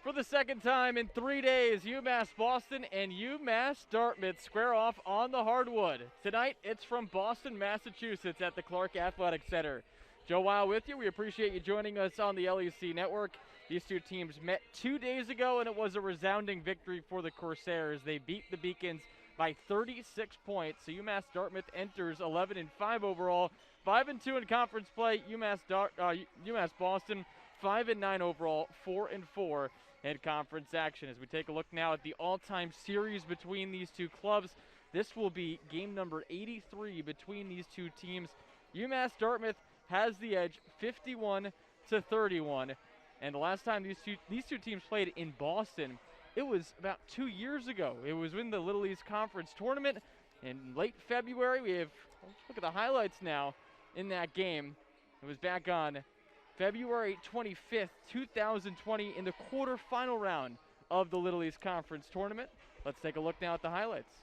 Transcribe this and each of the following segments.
For the second time in 3 days, UMass Boston and UMass Dartmouth square off on the hardwood. Tonight, it's from Boston, Massachusetts at the Clark Athletic Center. Joe Weil with you. We appreciate you joining us on the LEC Network. These two teams met 2 days ago, and it was a resounding victory for the Corsairs. They beat the Beacons by 36 points. So UMass Dartmouth enters 11-5 overall, 5-2 in conference play. UMass Boston 5-9 overall, 4-4 in conference action. As we take a look now at the all-time series between these two clubs, this will be game number 83 between these two teams. UMass Dartmouth has the edge, 51-31. And the last time these two teams played in Boston, it was about 2 years ago. It was in the Little East Conference tournament in late February. Let's look at the highlights now in that game. It was back on February 25th, 2020 in the quarterfinal round of the Little East Conference tournament. Let's take a look now at the highlights.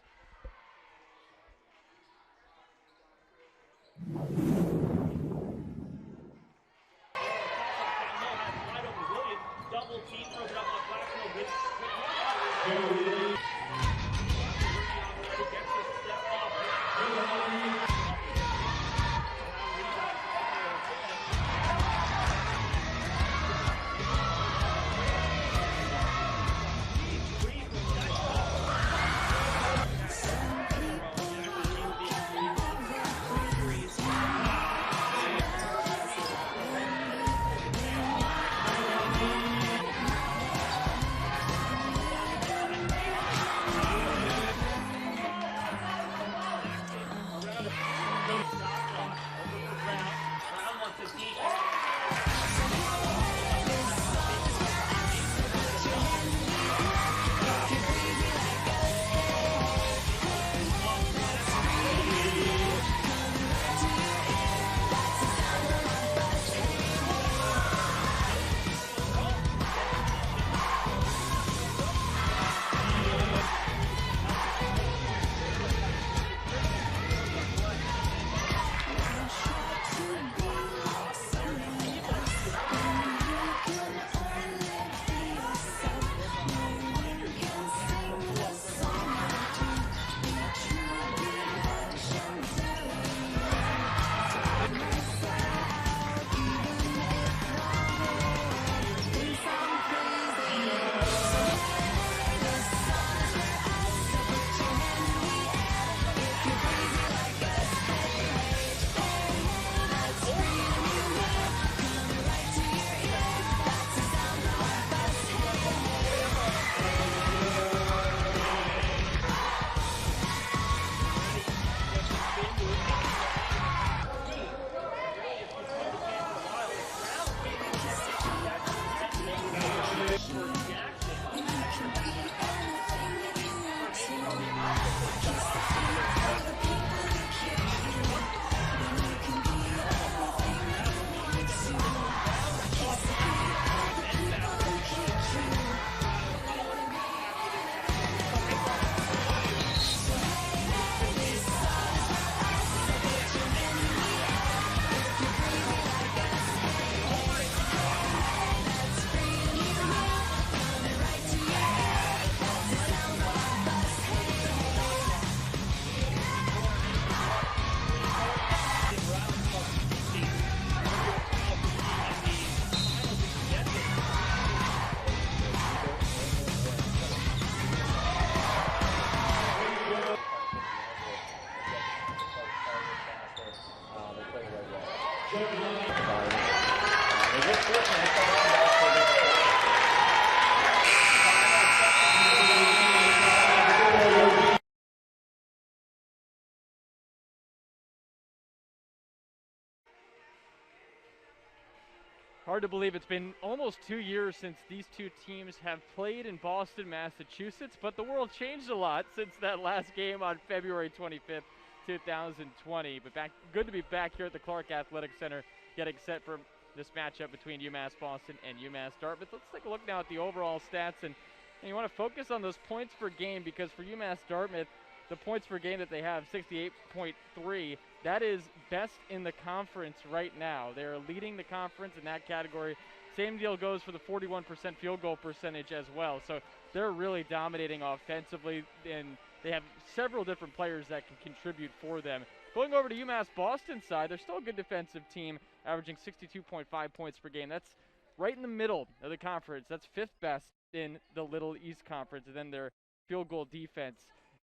Hard to believe it's been almost 2 years since these two teams have played in Boston, Massachusetts, but the world changed a lot since that last game on February 25th, 2020. But good to be back here at the Clark Athletic Center, getting set for this matchup between UMass Boston and UMass Dartmouth. Let's take a look now at the overall stats, and you want to focus on those points per game, because for UMass Dartmouth, the points per game that they have, 68.3, that is best in the conference right now. They're leading the conference in that category Same deal goes for the 41% field goal percentage as well. So they're really dominating offensively, and they have several different players that can contribute for them. Going over to UMass Boston's side, they're still a good defensive team, averaging 62.5 points per game. That's right in the middle of the conference. That's 5th best in the Little East Conference. And then their field goal defense,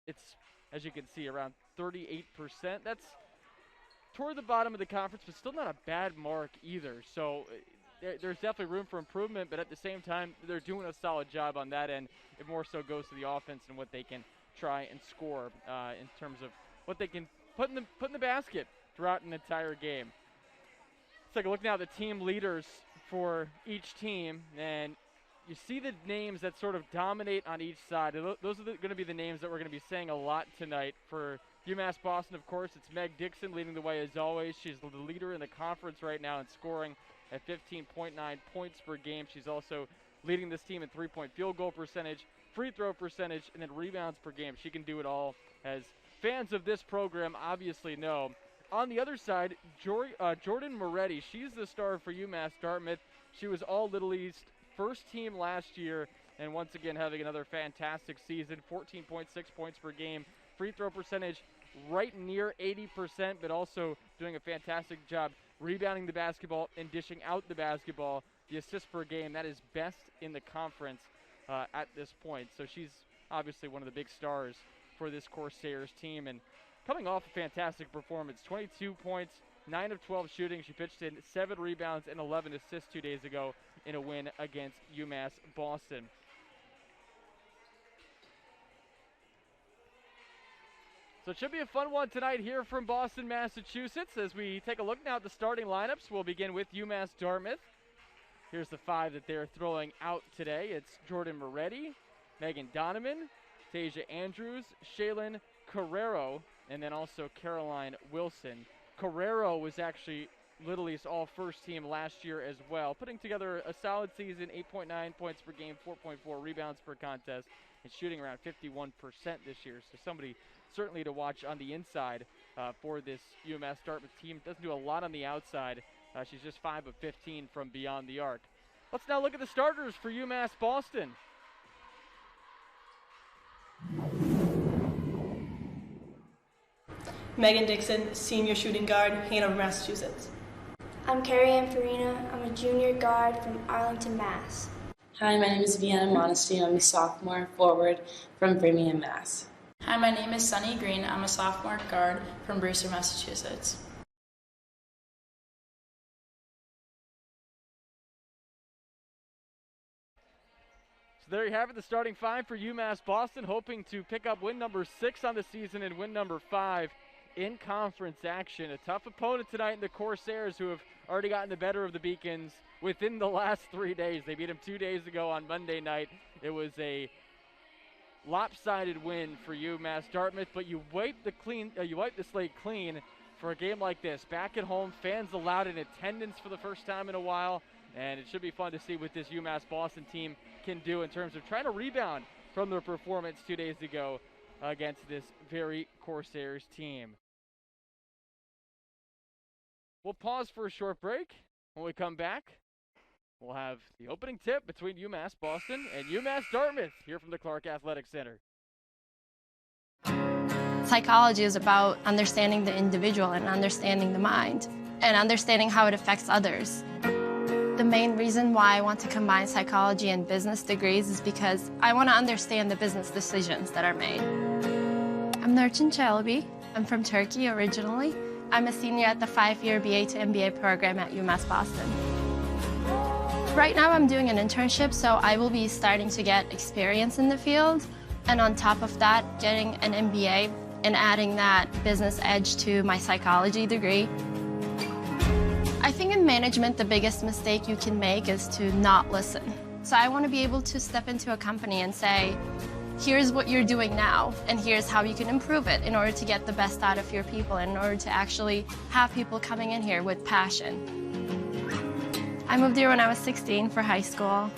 it's, as you can see, around 38%. That's toward the bottom of the conference, but still not a bad mark either. So there's definitely room for improvement, but at the same time, they're doing a solid job on that end. It more so goes to the offense and what they can try and score in terms of what they can put in the basket throughout an entire game. Let's take a look now at the team leaders for each team, and you see the names that sort of dominate on each side. Those are going to be the names that we're going to be saying a lot tonight. For UMass Boston, of course, it's Meg Dixon leading the way as always. She's the leader in the conference right now in scoring at 15.9 points per game. She's also leading this team in three-point field goal percentage, free throw percentage, and then rebounds per game. She can do it all, as fans of this program obviously know. On the other side, Jordan Moretti, she's the star for UMass Dartmouth. She was all Little East first team last year, and once again having another fantastic season. 14.6 points per game, free throw percentage right near 80%, but also doing a fantastic job rebounding the basketball and dishing out the basketball. The assists per game, that is best in the conference at this point. So she's obviously one of the big stars for this Corsairs team, and coming off a fantastic performance. 22 points, 9 of 12 shooting. She pitched in 7 rebounds and 11 assists 2 days ago in a win against UMass Boston. So it should be a fun one tonight here from Boston, Massachusetts. As we take a look now at the starting lineups, we'll begin with UMass Dartmouth. Here's the 5 that they're throwing out today. It's Jordan Moretti, Megan Donovan, Tasia Andrews, Shaylin Carrero, and then also Caroline Wilson. Carrero was actually Little East all-first team last year as well, putting together a solid season, 8.9 points per game, 4.4 rebounds per contest, and shooting around 51% this year. So somebody certainly to watch on the inside for this UMass Dartmouth team. Doesn't do a lot on the outside. She's just 5 of 15 from beyond the arc. Let's now look at the starters for UMass Boston. Megan Dixon, senior shooting guard, Hanover, Massachusetts. I'm Carrie Ann Farina. I'm a junior guard from Arlington, Mass. Hi, my name is Vienna Modesty. I'm a sophomore forward from Framingham, Mass. Hi, my name is Sunny Green. I'm a sophomore guard from Brewster, Massachusetts. So there you have it, the starting 5 for UMass Boston, hoping to pick up win number 6 on the season and win number 5 in conference action. A tough opponent tonight in the Corsairs, who have already gotten the better of the Beacons within the last 3 days. They beat them 2 days ago on Monday night. It was a lopsided win for UMass Dartmouth, but you wipe the slate clean for a game like this. Back at home, fans allowed in attendance for the first time in a while, and it should be fun to see what this UMass Boston team can do in terms of trying to rebound from their performance 2 days ago against this very Corsairs team. We'll pause for a short break. When we come back, we'll have the opening tip between UMass Boston and UMass Dartmouth here from the Clark Athletic Center. Psychology is about understanding the individual and understanding the mind and understanding how it affects others. The main reason why I want to combine psychology and business degrees is because I want to understand the business decisions that are made. I'm Nurçin Çelebi. I'm from Turkey originally. I'm a senior at the 5-year BA to MBA program at UMass Boston. Right now I'm doing an internship, so I will be starting to get experience in the field, and on top of that, getting an MBA and adding that business edge to my psychology degree. I think in management, the biggest mistake you can make is to not listen. So I want to be able to step into a company and say, here's what you're doing now, and here's how you can improve it in order to get the best out of your people, and in order to actually have people coming in here with passion. I moved here when I was 16 for high school.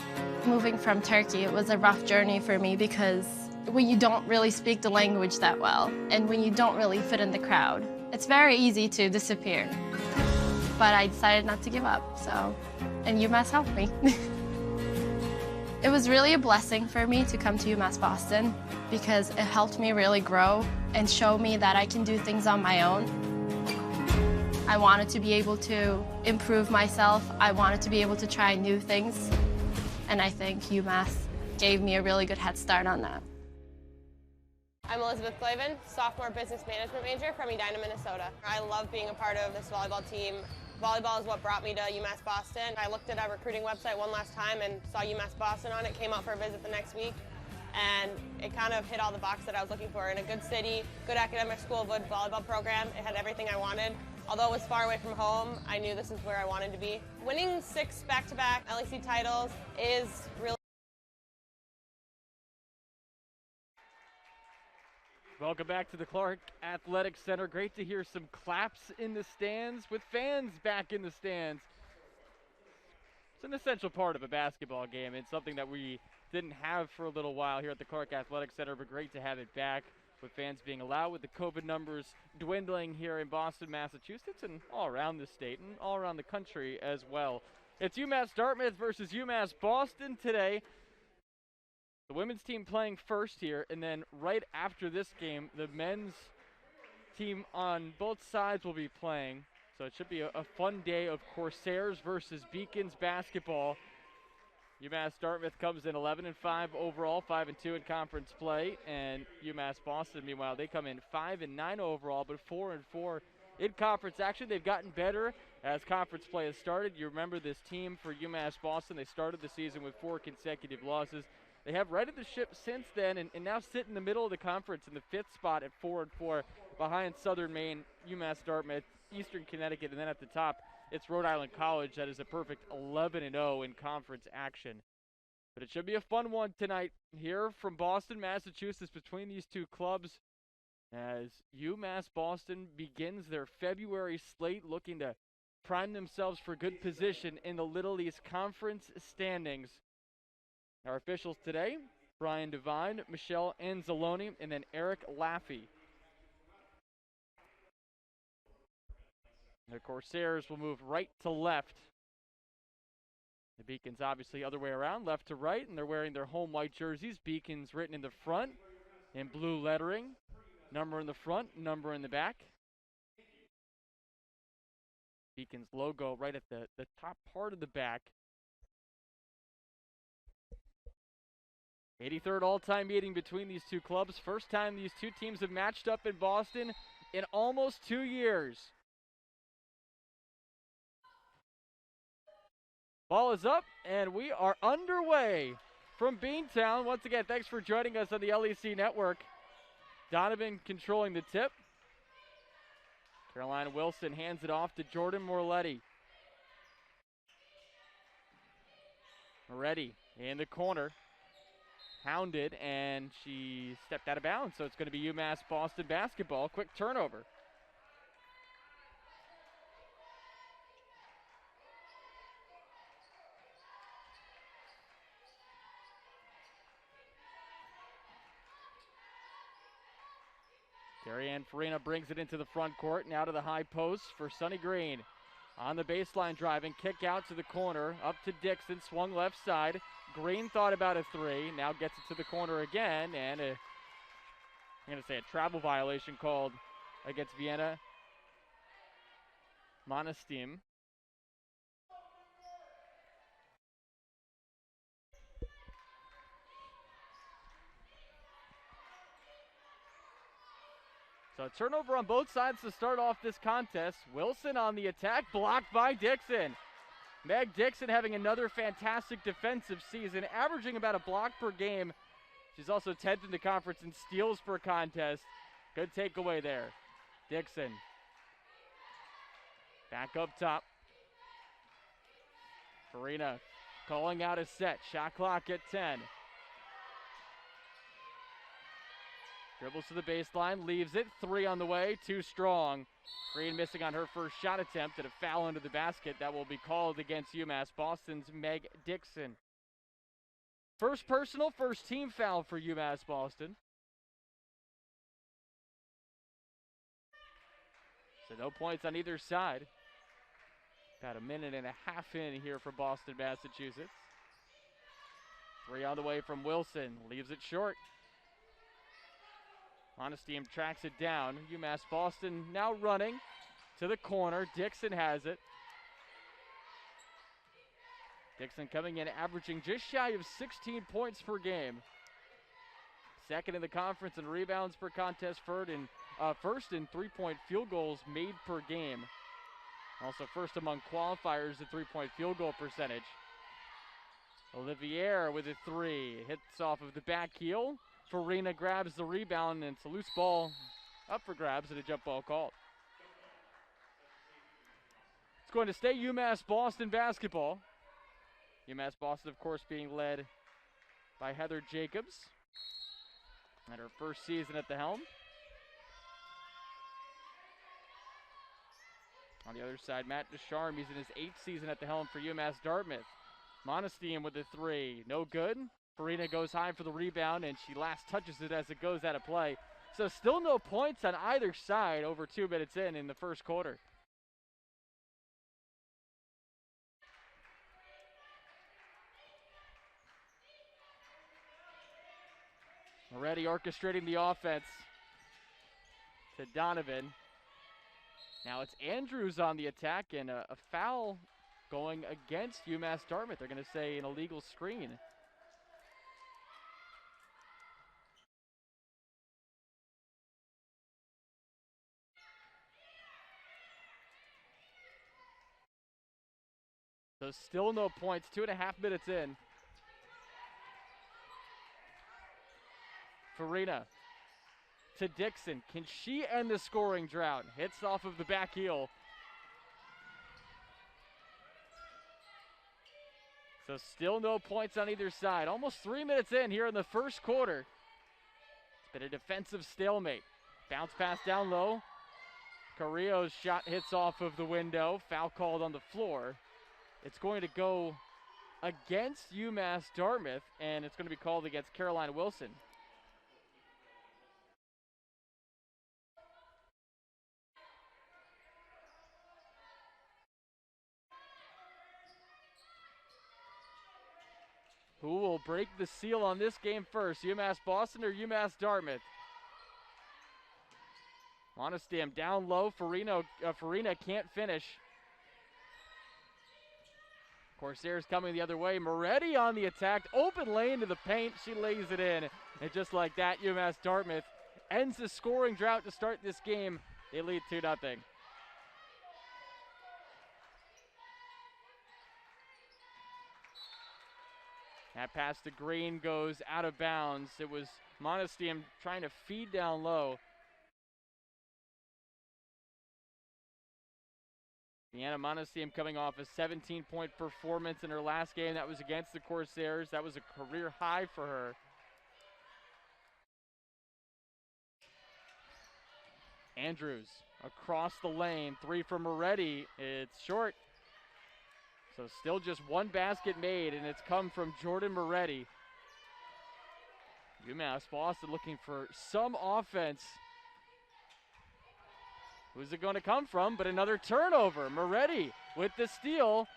Moving from Turkey, it was a rough journey for me because when you don't really speak the language that well, and when you don't really fit in the crowd, it's very easy to disappear. But I decided not to give up, so and UMass helped me. It was really a blessing for me to come to UMass Boston because it helped me really grow and show me that I can do things on my own. I wanted to be able to improve myself. I wanted to be able to try new things. And I think UMass gave me a really good head start on that. I'm Elizabeth Clavin, sophomore business management major from Edina, Minnesota. I love being a part of this volleyball team. Volleyball is what brought me to UMass Boston. I looked at our recruiting website one last time and saw UMass Boston on it, came out for a visit the next week, and it kind of hit all the boxes that I was looking for. In a good city, good academic school, good volleyball program. It had everything I wanted. Although it was far away from home, I knew this is where I wanted to be. Winning 6 back-to-back LEC titles is really... Welcome back to the Clark Athletic Center. Great to hear some claps in the stands with fans back in the stands. It's an essential part of a basketball game. It's something that we didn't have for a little while here at the Clark Athletic Center, but great to have it back with fans being allowed, with the COVID numbers dwindling here in Boston, Massachusetts, and all around the state and all around the country as well. It's UMass Dartmouth versus UMass Boston today. The women's team playing first here, and then right after this game, the men's team on both sides will be playing. So it should be a fun day of Corsairs versus Beacons basketball. UMass Dartmouth comes in 11-5 overall, 5-2 in conference play, and UMass Boston, meanwhile, they come in 5-9 overall, but 4-4 in conference action. They've gotten better as conference play has started. You remember this team for UMass Boston. They started the season with 4 consecutive losses. They have righted the ship since then and now sit in the middle of the conference in the 5th spot at 4-4 behind Southern Maine, UMass Dartmouth, Eastern Connecticut, and then at the top, it's Rhode Island College that is a perfect 11-0 in conference action. But it should be a fun one tonight here from Boston, Massachusetts, between these two clubs as UMass Boston begins their February slate, looking to prime themselves for good position in the Little East Conference standings. Our officials today, Brian Devine, Michelle Anzalone, and then Eric Laffey. The Corsairs will move right to left. The Beacons obviously other way around, left to right, and they're wearing their home white jerseys. Beacons written in the front in blue lettering. Number in the front, number in the back. Beacons logo right at the top part of the back. 83rd all-time meeting between these two clubs. First time these two teams have matched up in Boston in almost 2 years. Ball is up, and we are underway from Beantown. Once again, thanks for joining us on the LEC Network. Donovan controlling the tip. Carolina Wilson hands it off to Jordan Morletti. Moretti in the corner. Hounded, and she stepped out of bounds, so it's going to be UMass Boston basketball. Quick turnover. Carrie Ann Farina brings it into the front court, now to the high post for Sunny Green. On the baseline driving, kick out to the corner, up to Dixon, swung left side. Green thought about a 3, now gets it to the corner again, and I'm going to say a travel violation called against Vienna Monastim. So turnover on both sides to start off this contest. Wilson on the attack, blocked by Dixon. Meg Dixon having another fantastic defensive season, averaging about a block per game. She's also 10th in the conference in steals per contest. Good takeaway there. Dixon. Back up top. Farina calling out a set. Shot clock at 10. Dribbles to the baseline, leaves it. 3 on the way, too strong. Green missing on her first shot attempt at a foul under the basket. That will be called against UMass Boston's Meg Dixon. First personal, first team foul for UMass Boston. So no points on either side. About a minute and a half in here for Boston, Massachusetts. 3 on the way from Wilson, leaves it short. Monasteem tracks it down. UMass Boston now running to the corner. Dixon has it. Dixon coming in averaging just shy of 16 points per game. Second in the conference in rebounds per contest, first in three-point field goals made per game. Also first among qualifiers in three-point field goal percentage. Olivier with a 3. Hits off of the back heel. Farina grabs the rebound, and it's a loose ball up for grabs and a jump ball called. It's going to stay UMass Boston basketball. UMass Boston, of course, being led by Heather Jacobs at her first season at the helm. On the other side, Matt Descharmes, he's in his 8th season at the helm for UMass Dartmouth. Monasteem with a 3, no good. Farina goes high for the rebound, and she last touches it as it goes out of play. So still no points on either side over 2 minutes in the first quarter. Already orchestrating the offense to Donovan. Now it's Andrews on the attack, and a foul going against UMass Dartmouth. They're going to say an illegal screen. So still no points, 2.5 minutes in. Farina to Dixon. Can she end the scoring drought? Hits off of the back heel. So still no points on either side. Almost 3 minutes in here in the first quarter. It's been a defensive stalemate. Bounce pass down low. Carrillo's shot hits off of the window. Foul called on the floor. It's going to go against UMass Dartmouth, and it's going to be called against Caroline Wilson. Who will break the seal on this game first, UMass Boston or UMass Dartmouth? Monasteem down low. Farina can't finish. Corsairs coming the other way. Moretti on the attack. Open lane to the paint. She lays it in. And just like that, UMass Dartmouth ends the scoring drought to start this game. They lead 2-0. That pass to Green goes out of bounds. It was Monasteem trying to feed down low. Deanna Monasteem coming off a 17-point performance in her last game. That was against the Corsairs. That was a career high for her. Andrews across the lane. 3 from Moretti. It's short. So still just 1 basket made, and it's come from Jordan Moretti. UMass Boston looking for some offense. Who's it going to come from? But another turnover. Moretti with the steal,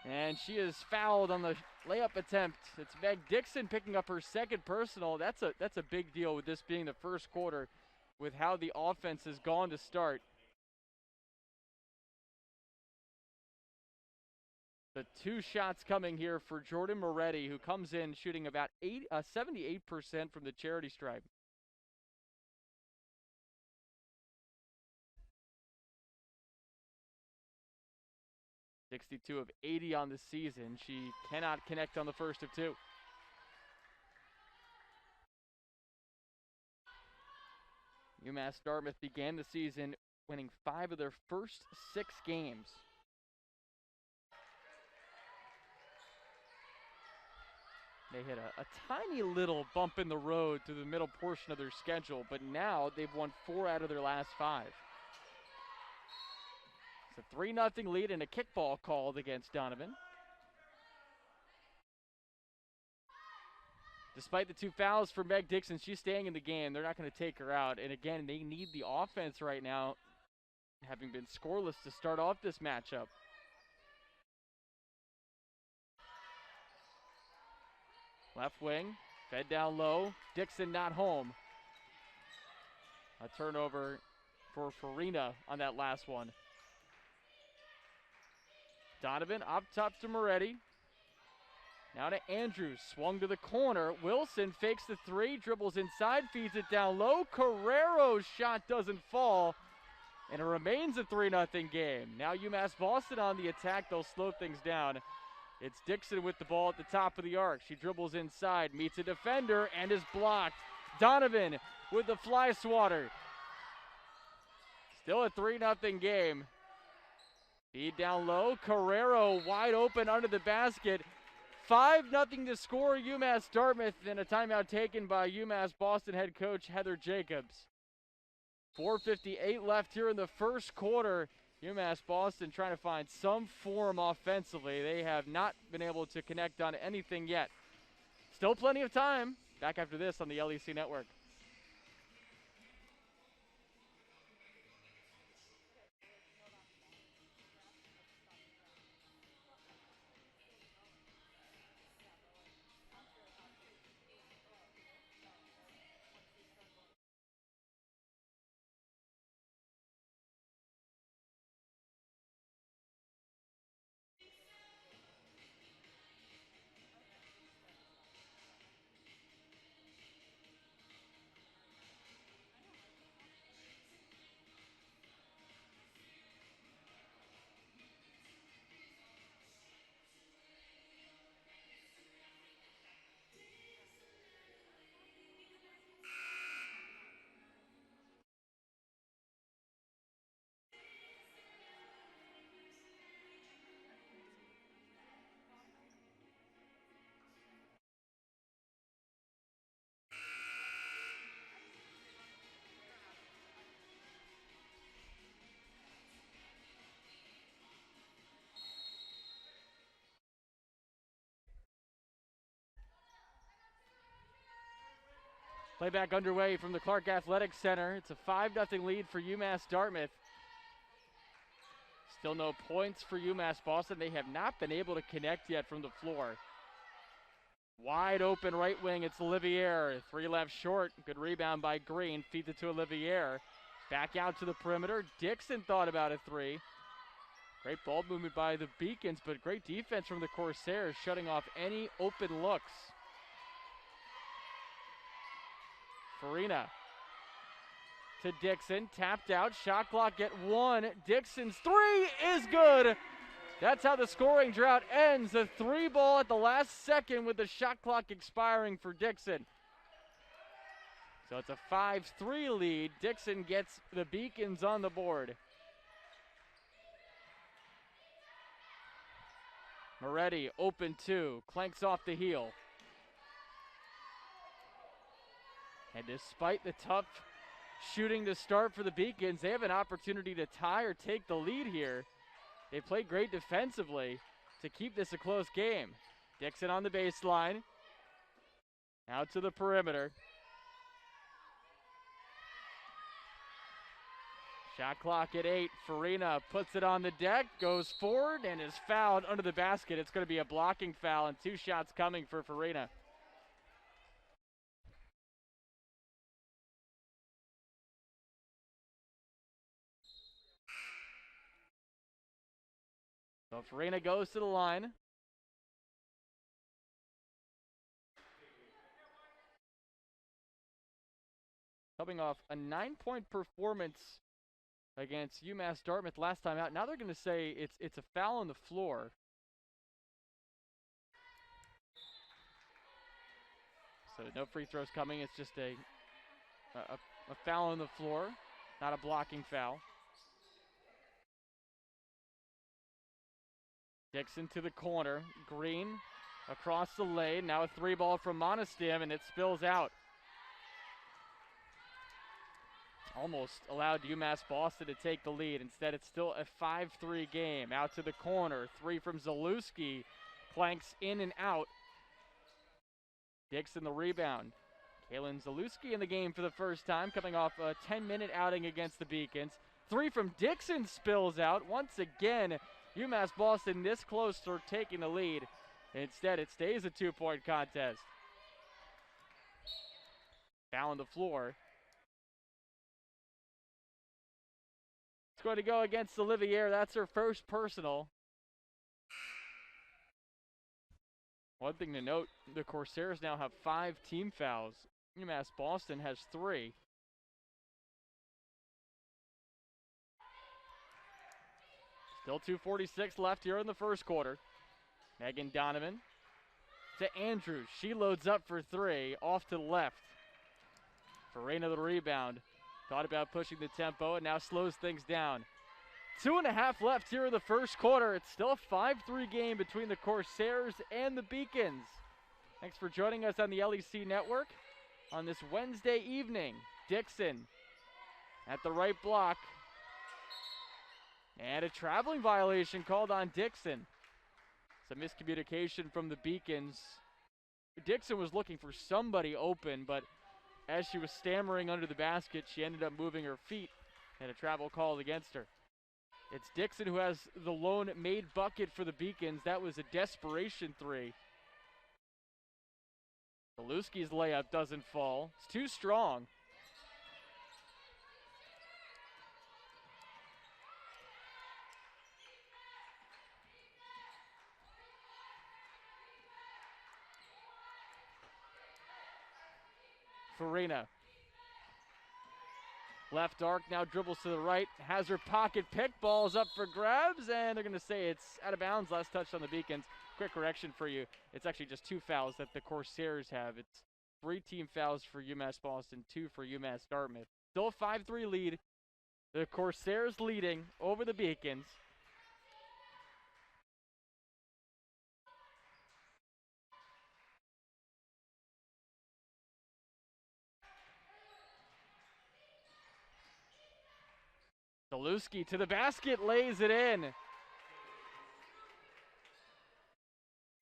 and she is fouled on the layup attempt. It's Meg Dixon picking up her 2nd personal. That's a big deal with this being the first quarter, with how the offense has gone to start. The 2 shots coming here for Jordan Moretti, who comes in shooting about 78% from the charity stripe. (62 of 80 on the season. She cannot connect on the first of 2. UMass Dartmouth began the season winning 5 of their first 6 games. They hit a tiny little bump in the road through the middle portion of their schedule, but now they've won 4 out of their last 5. It's a 3-0 lead and a kickball called against Donovan. Despite the 2 fouls for Meg Dixon, she's staying in the game. They're not going to take her out. And again, they need the offense right now, having been scoreless to start off this matchup. Left wing, fed down low. Dixon not home. A turnover for Farina on that last one. Donovan up top to Moretti. Now to Andrews, swung to the corner. Wilson fakes the three, dribbles inside, feeds it down low. Carrero's shot doesn't fall, and it remains a 3-0 game. Now UMass Boston on the attack. They'll slow things down. It's Dixon with the ball at the top of the arc. She dribbles inside, meets a defender, and is blocked. Donovan with the fly swatter. Still a 3-0 game. Feed down low. Carrero wide open under the basket. 5-0 to score UMass Dartmouth, and a timeout taken by UMass Boston head coach Heather Jacobs. 4:58 left here in the first quarter. UMass Boston trying to find some form offensively. They have not been able to connect on anything yet. Still plenty of time. Back after this on the LEC Network. Playback underway from the Clark Athletic Center. It's a 5-0 lead for UMass Dartmouth. Still no points for UMass Boston. They have not been able to connect yet from the floor. Wide open right wing, it's Olivier. Three left short. Good rebound by Green. Feeds it to Olivier. Back out to the perimeter. Dixon thought about a three. Great ball movement by the Beacons, but great defense from the Corsairs, shutting off any open looks. Farina to Dixon, tapped out, shot clock at 1. Dixon's three is good. That's how the scoring drought ends. A three ball at the last second with the shot clock expiring for Dixon. So it's a 5-3 lead. Dixon gets the Beacons on the board. Moretti open two, clanks off the heel. And despite the tough shooting to start for the Beacons, they have an opportunity to tie or take the lead here. They played great defensively to keep this a close game. Dixon on the baseline. Out to the perimeter. Shot clock at 8. Farina puts it on the deck, goes forward, and is fouled under the basket. It's going to be a blocking foul, and 2 shots coming for Farina. So Farina goes to the line. Coming off a 9-point performance against UMass Dartmouth last time out. Now they're going to say it's a foul on the floor. So no free throws coming. It's just a foul on the floor, not a blocking foul. Dixon to the corner. Green across the lane. Now a 3-ball from Monostim, and it spills out. Almost allowed UMass Boston to take the lead. Instead, it's still a 5-3 game. Out to the corner. 3 from Zalewski. Clanks in and out. Dixon the rebound. Kaylin Zalewski in the game for the first time, coming off a 10-minute outing against the Beacons. 3 from Dixon spills out. Once again, UMass Boston this close to taking the lead. Instead, it stays a 2-point contest. Foul on the floor. It's going to go against Olivier. That's her first personal. One thing to note, the Corsairs now have 5 team fouls. UMass Boston has 3. Still 2:46 left here in the first quarter. Megan Donovan to Andrews. She loads up for 3, off to the left. Farina the rebound. Thought about pushing the tempo and now slows things down. 2.5 left here in the first quarter. It's still a 5-3 game between the Corsairs and the Beacons. Thanks for joining us on the LEC Network on this Wednesday evening. Dixon at the right block. And a traveling violation called on Dixon. It's a miscommunication from the Beacons. Dixon was looking for somebody open, but as she was stammering under the basket, she ended up moving her feet and a travel called against her. It's Dixon who has the lone made bucket for the Beacons. That was a desperation 3. Beluski's layup doesn't fall. It's too strong. Farina. Left arc now dribbles to the right, has her pocket pick, ball's up for grabs, and they're going to say it's out of bounds. Last touch on the Beacons. Quick correction for you. It's actually just 2 fouls that the Corsairs have. It's 3 team fouls for UMass Boston, 2 for UMass Dartmouth. Still a 5-3 lead. The Corsairs leading over the Beacons. Zaluski to the basket, lays it in.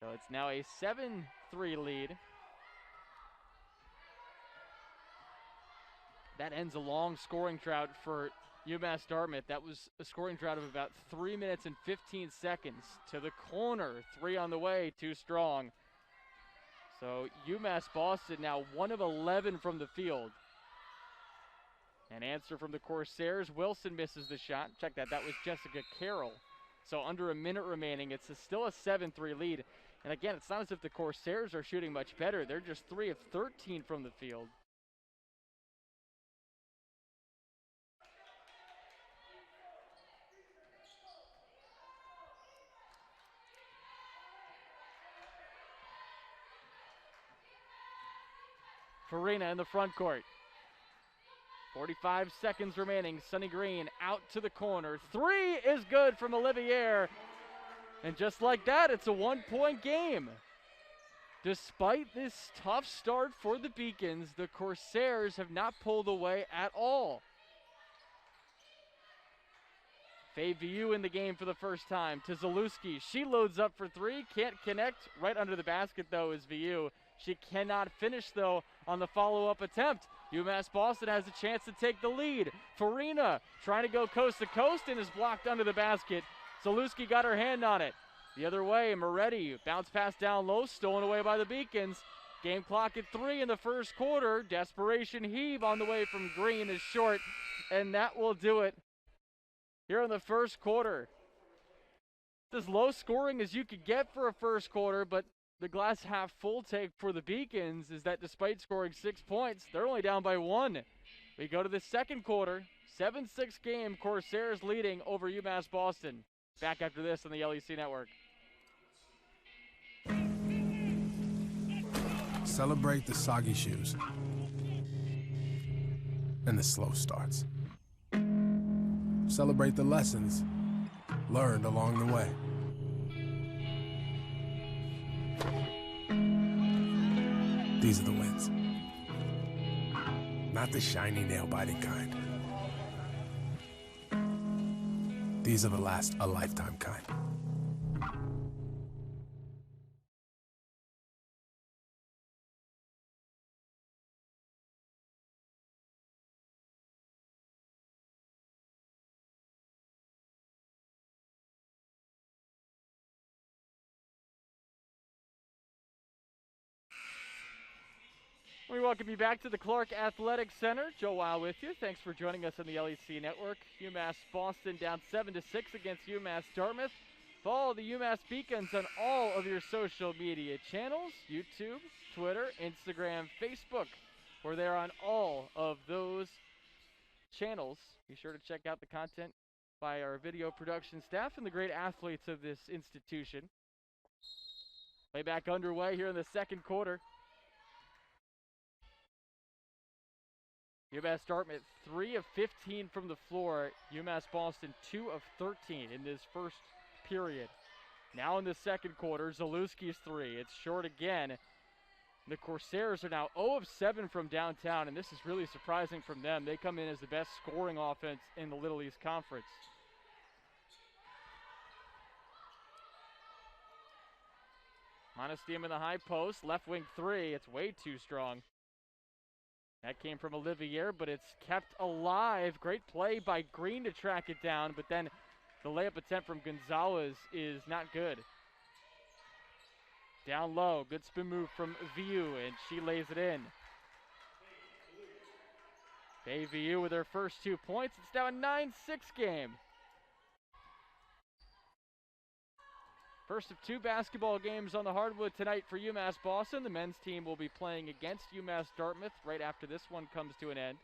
So it's now a 7-3 lead. That ends a long scoring drought for UMass Dartmouth. That was a scoring drought of about 3 minutes and 15 seconds. To the corner, 3 on the way, too strong. So UMass Boston now 1 of 11 from the field. An answer from the Corsairs. Wilson misses the shot. Check that. That was Jessica Carroll. So under a minute remaining, it's still a 7-3 lead. And again, it's not as if the Corsairs are shooting much better. They're just 3 of 13 from the field. Farina in the front court. 45 seconds remaining. Sunny Green out to the corner. 3 is good from Olivier. And just like that, it's a 1-point game. Despite this tough start for the Beacons, the Corsairs have not pulled away at all. Faye Viu in the game for the first time to Zaluski. She loads up for 3, can't connect. Right under the basket, though, is Viu. She cannot finish, though, on the follow-up attempt. UMass Boston has a chance to take the lead. Farina trying to go coast to coast and is blocked under the basket. Zaluski got her hand on it. The other way, Moretti, bounce pass down low, stolen away by the Beacons. Game clock at 3 in the first quarter. Desperation heave on the way from Green is short, and that will do it here in the first quarter. It's as low scoring as you could get for a first quarter, but the glass half full take for the Beacons is that despite scoring 6 points, they're only down by 1. We go to the second quarter, 7-6 game, Corsairs leading over UMass Boston. Back after this on the LEC Network. Celebrate the soggy shoes and the slow starts. Celebrate the lessons learned along the way. These are the wins. Not the shiny, nail-biting kind. These are the last a lifetime kind. We welcome you back to the Clark Athletic Center. Joe Weil with you. Thanks for joining us on the LEC Network. UMass Boston down 7-6 against UMass Dartmouth. Follow the UMass Beacons on all of your social media channels, YouTube, Twitter, Instagram, Facebook. We're there on all of those channels. Be sure to check out the content by our video production staff and the great athletes of this institution. Play back underway here in the second quarter. UMass Dartmouth 3 of 15 from the floor. UMass Boston 2 of 13 in this first period. Now in the second quarter, Zalewski's 3. It's short again. The Corsairs are now 0 of 7 from downtown, and this is really surprising from them. They come in as the best scoring offense in the Little East Conference. Monasteem in the high post, left wing 3. It's way too strong. That came from Olivier, but it's kept alive. Great play by Green to track it down, but then the layup attempt from Gonzalez is not good. Down low, good spin move from Viu, and she lays it in. Bay Viu with her first 2 points. It's now a 9-6 game. First of 2 basketball games on the hardwood tonight for UMass Boston. The men's team will be playing against UMass Dartmouth right after this one comes to an end.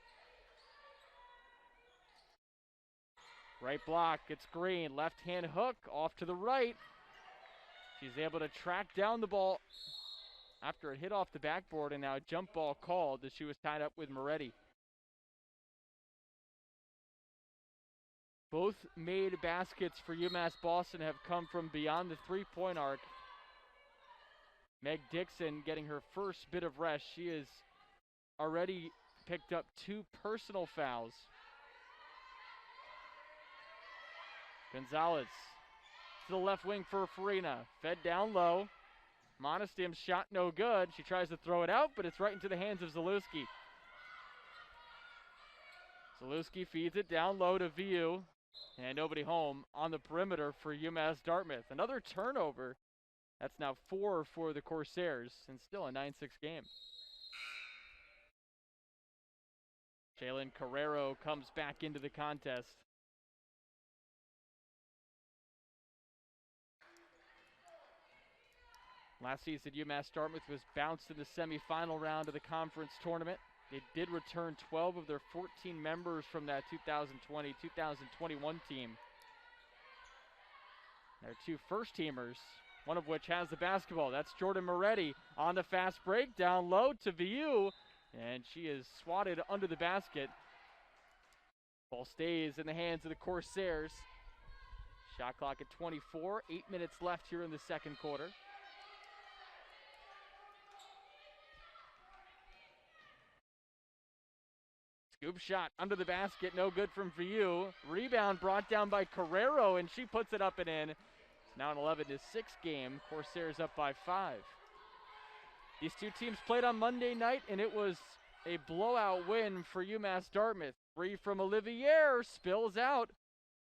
Right block, it's Green. Left-hand hook off to the right. She's able to track down the ball after it hit off the backboard, and now a jump ball called as she was tied up with Moretti. Both made baskets for UMass Boston have come from beyond the three-point arc. Meg Dixon getting her first bit of rest. She has already picked up 2 personal fouls. Gonzalez to the left wing for Farina. Fed down low. Monasteem's shot no good. She tries to throw it out, but it's right into the hands of Zalewski. Zalewski feeds it down low to Viu. And nobody home on the perimeter for UMass Dartmouth. Another turnover. That's now 4 for the Corsairs, and still a 9-6 game. Jalen Carrero comes back into the contest. Last season, UMass Dartmouth was bounced in the semifinal round of the conference tournament. They did return 12 of their 14 members from that 2020-2021 team. There are 2 first-teamers, one of which has the basketball. That's Jordan Moretti on the fast break, down low to Viu, and she is swatted under the basket. Ball stays in the hands of the Corsairs. Shot clock at 24, 8 minutes left here in the second quarter. Scoop shot under the basket, no good from Viu. Rebound brought down by Carrero, and she puts it up and in. It's now an 11-6 game. Corsairs up by 5. These 2 teams played on Monday night, and it was a blowout win for UMass Dartmouth. 3 from Olivier, spills out.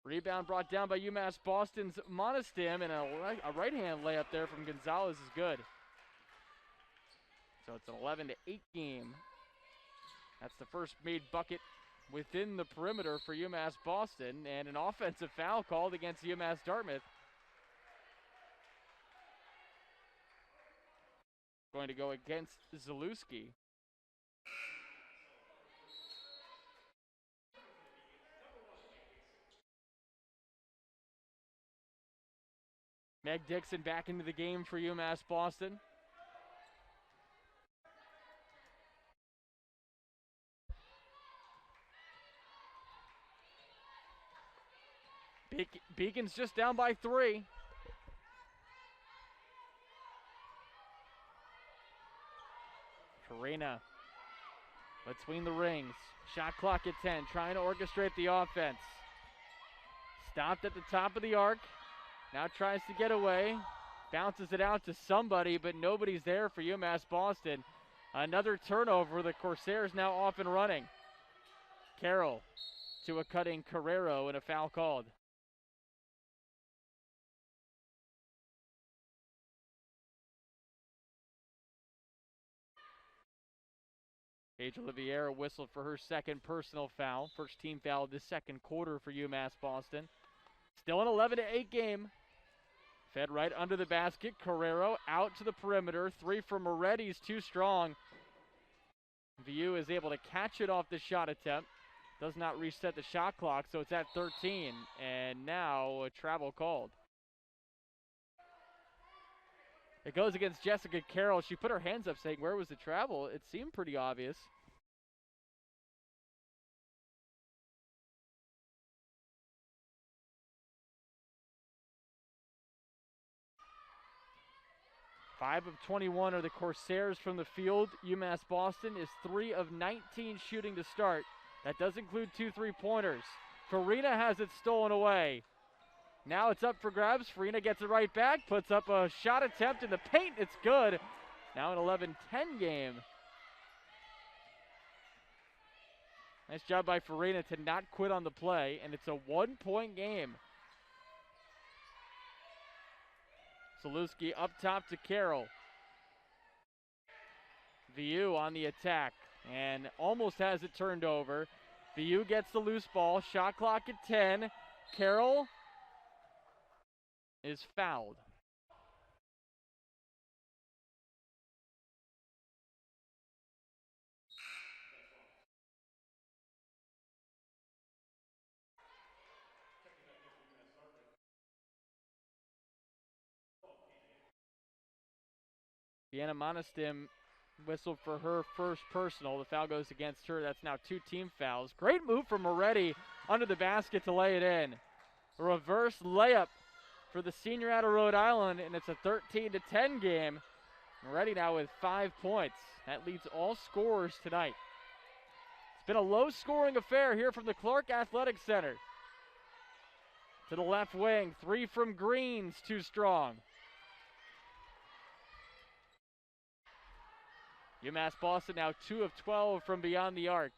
Rebound brought down by UMass Boston's Monasteem, and a right-hand layup there from Gonzalez is good. So it's an 11-8 game. That's the first made bucket within the perimeter for UMass Boston, and an offensive foul called against UMass Dartmouth. Going to go against Zalewski. Meg Dixon back into the game for UMass Boston. Beacon's just down by 3. Farina between the rings. Shot clock at 10, trying to orchestrate the offense. Stopped at the top of the arc. Now tries to get away. Bounces it out to somebody, but nobody's there for UMass Boston. Another turnover. The Corsairs now off and running. Carroll to a cutting Carrero and a foul called. Paige Oliviera whistled for her second personal foul. First team foul of the second quarter for UMass Boston. Still an 11-8 game. Fed right under the basket. Carrero out to the perimeter. Three from Moretti's too strong. VU is able to catch it off the shot attempt. Does not reset the shot clock, so it's at 13. And now a travel called. It goes against Jessica Carroll. She put her hands up saying, where was the travel? It seemed pretty obvious. Five of 21 are the Corsairs from the field. UMass Boston is 3 of 19 shooting to start. That does include 2 3-pointers. Farina has it stolen away. Now it's up for grabs. Farina gets it right back, puts up a shot attempt in the paint. It's good. Now an 11-10 game. Nice job by Farina to not quit on the play, and it's a 1-point game. Saluski up top to Carroll. VU on the attack and almost has it turned over. VU gets the loose ball. Shot clock at 10. Carroll is fouled. Vienna Monostim whistled for her first personal. The foul goes against her. That's now 2 team fouls. Great move from Moretti under the basket to lay it in. A reverse layup for the senior out of Rhode Island, and it's a 13-10 game. Moretti now with 5 points. That leads all scorers tonight. It's been a low-scoring affair here from the Clark Athletic Center. To the left wing, 3 from Greens, too strong. UMass Boston now 2 of 12 from beyond the arc.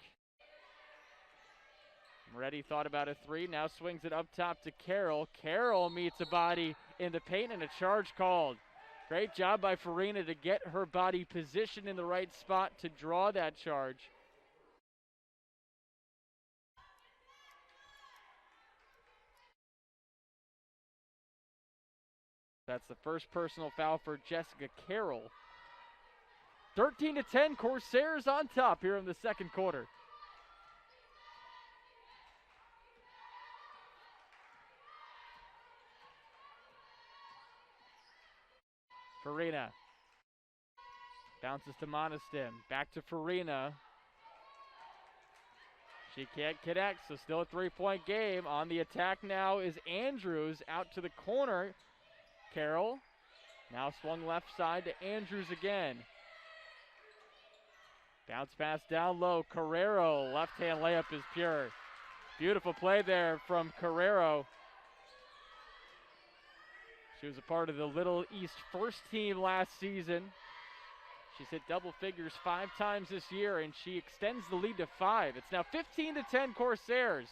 Moretti thought about a 3, now swings it up top to Carroll. Carroll meets a body in the paint and a charge called. Great job by Farina to get her body positioned in the right spot to draw that charge. That's the first personal foul for Jessica Carroll. 13-10, Corsairs on top here in the second quarter. Farina bounces to Monostim, back to Farina. She can't connect, so still a 3-point game. On the attack now is Andrews out to the corner. Carroll now swung left side to Andrews again. Bounce pass down low. Carrero, left-hand layup is pure. Beautiful play there from Carrero. She was a part of the Little East first team last season. She's hit double figures 5 times this year, and she extends the lead to 5. It's now 15-10 Corsairs.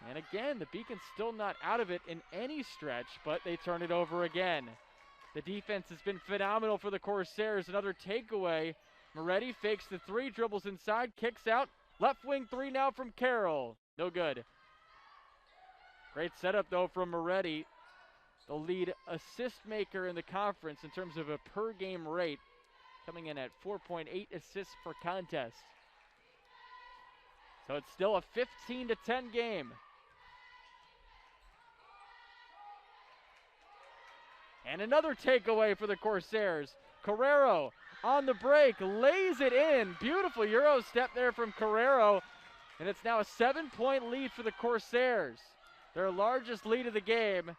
And again, the Beacons still not out of it in any stretch, but they turn it over again. The defense has been phenomenal for the Corsairs. Another takeaway. Moretti fakes the 3, dribbles inside, kicks out. Left wing 3 now from Carroll. No good. Great setup, though, from Moretti. The lead assist maker in the conference in terms of a per-game rate, coming in at 4.8 assists per contest. So it's still a 15-10 game. And another takeaway for the Corsairs. Carrero on the break, lays it in. Beautiful Euro step there from Carrero. And it's now a 7-point lead for the Corsairs. Their largest lead of the game.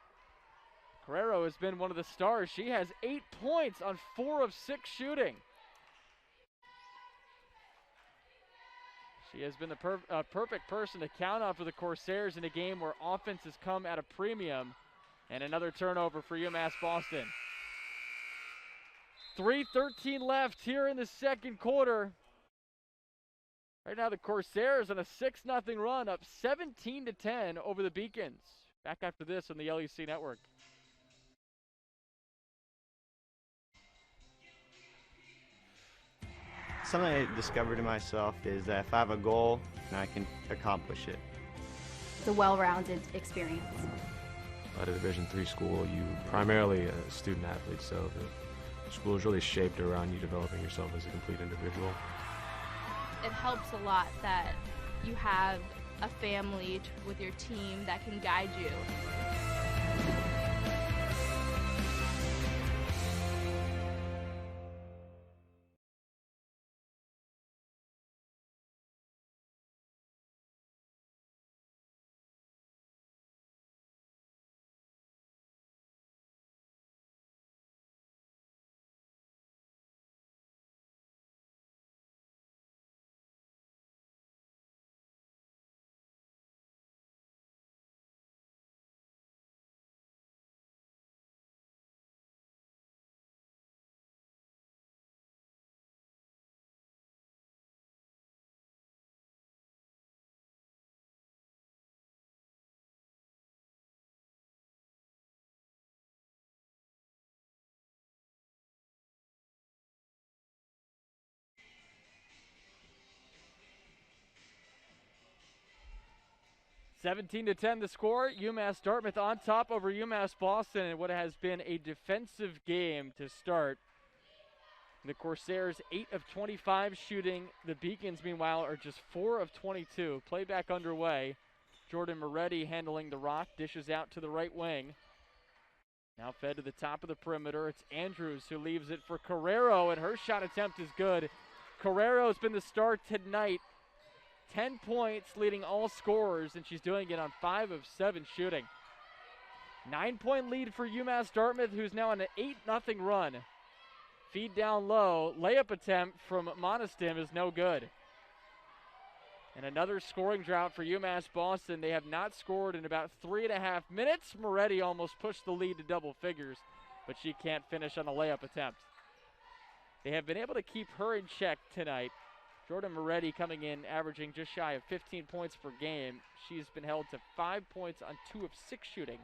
Carrero has been one of the stars. She has 8 points on 4 of 6 shooting. She has been the perfect person to count on for the Corsairs in a game where offense has come at a premium. And another turnover for UMass Boston. 3:13 left here in the second quarter. Right now the Corsairs on a 6-0 run, up 17-10 over the Beacons. Back after this on the LEC Network. Something I discovered in myself is that if I have a goal, then I can accomplish it. It's a well-rounded experience. At a Division III school, you primarily a student athlete, so the school is really shaped around you developing yourself as a complete individual. It helps a lot that you have a family with your team that can guide you. (17-10) the score. UMass Dartmouth on top over UMass Boston in what has been a defensive game to start. The Corsairs 8 of 25 shooting. The Beacons, meanwhile, are just 4 of 22. Playback underway. Jordan Moretti handling the rock, dishes out to the right wing. Now fed to the top of the perimeter. It's Andrews who leaves it for Carrero, and her shot attempt is good. Carrero's been the star tonight. 10 points, leading all scorers, and she's doing it on 5 of 7 shooting. 9-point lead for UMass Dartmouth, who's now on an 8-0 run. Feed down low. Layup attempt from Monistim is no good. And another scoring drought for UMass Boston. They have not scored in about 3.5 minutes. Moretti almost pushed the lead to double figures, but she can't finish on a layup attempt. They have been able to keep her in check tonight. Jordan Moretti coming in, averaging just shy of 15 points per game. She's been held to 5 points on 2 of 6 shooting.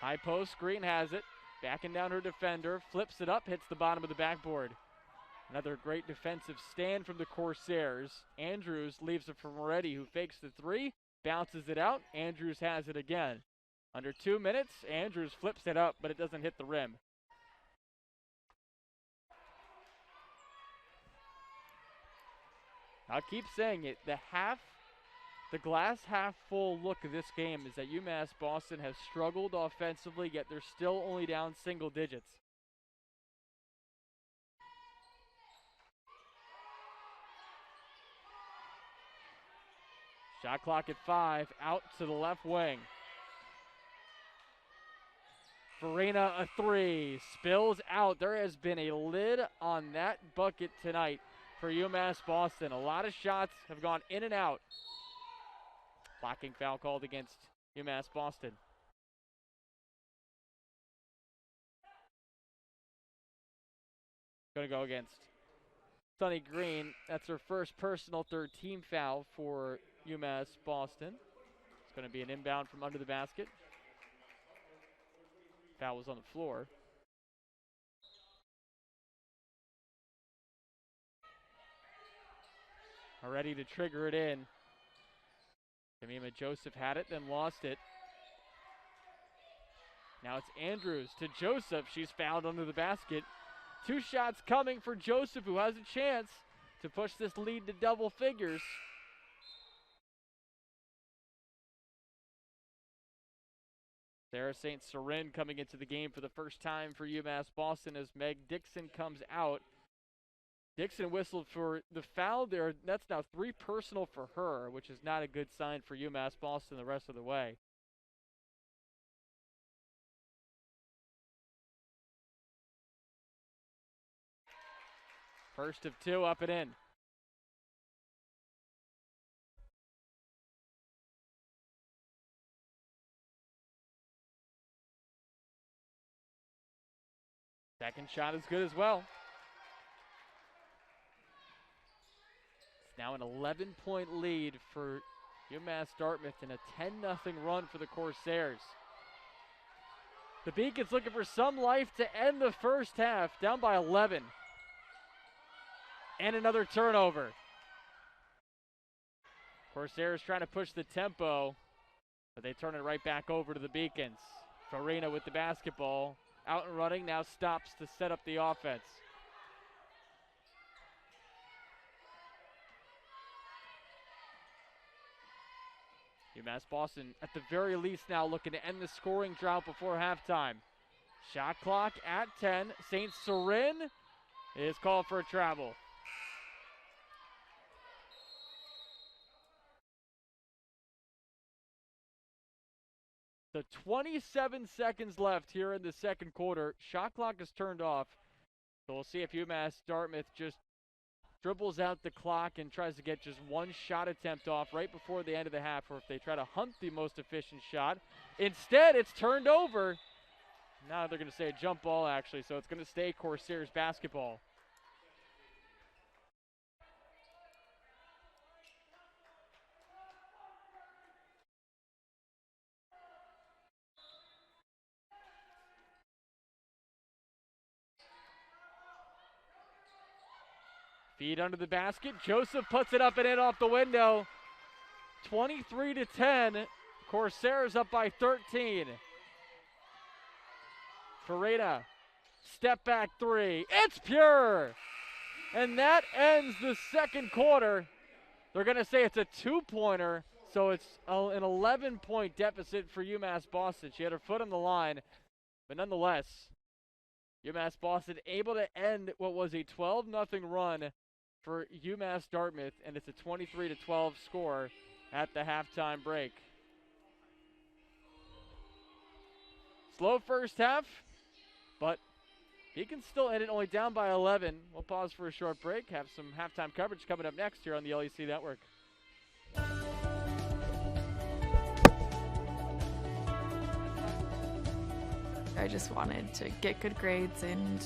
High post, Green has it. Backing down her defender, flips it up, hits the bottom of the backboard. Another great defensive stand from the Corsairs. Andrews leaves it for Moretti, who fakes the three, bounces it out. Andrews has it again. Under 2 minutes, Andrews flips it up, but it doesn't hit the rim. I'll keep saying it. The glass half full look of this game is that UMass Boston has struggled offensively, yet they're still only down single digits. Shot clock at 5, out to the left wing. Farina a three, spills out. There has been a lid on that bucket tonight for UMass Boston. A lot of shots have gone in and out. Blocking foul called against UMass Boston. Going to go against Sunny Green. That's her first personal third team foul for UMass Boston. It's going to be an inbound from under the basket. Foul was on the floor. Are ready to trigger it in. Tamima Joseph had it, then lost it. Now it's Andrews to Joseph. She's fouled under the basket. 2 shots coming for Joseph, who has a chance to push this lead to double figures. Sarah St. Cyrin coming into the game for the first time for UMass Boston as Meg Dixon comes out. Dixon whistled for the foul there. That's now 3 personal for her, which is not a good sign for UMass Boston the rest of the way. First of 2, up and in. Second shot is good as well. It's now an 11-point lead for UMass Dartmouth and a 10-0 run for the Corsairs. The Beacons looking for some life to end the first half, down by 11. And another turnover. Corsairs trying to push the tempo, but they turn it right back over to the Beacons. Farina with the basketball, out and running, now stops to set up the offense. UMass Boston, at the very least now, looking to end the scoring drought before halftime. Shot clock at 10. St. Cyrin is called for a travel. The 27 seconds left here in the second quarter. Shot clock is turned off. So we'll see if UMass Dartmouth just dribbles out the clock and tries to get just one shot attempt off right before the end of the half, or if they try to hunt the most efficient shot. Instead, it's turned over. Now they're going to say a jump ball, actually, so it's going to stay Corsairs basketball. Feed under the basket. Joseph puts it up and in off the window. 23-10. Corsairs up by 13. Farina, step back three. It's pure! And that ends the second quarter. They're going to say it's a two-pointer, so it's an 11-point deficit for UMass Boston. She had her foot on the line, but nonetheless, UMass Boston able to end what was a 12-0 run for UMass Dartmouth, and it's a 23-12 score at the halftime break. Slow first half, but he can still end it, only down by 11. We'll pause for a short break, have some halftime coverage coming up next here on the LEC Network. I just wanted to get good grades and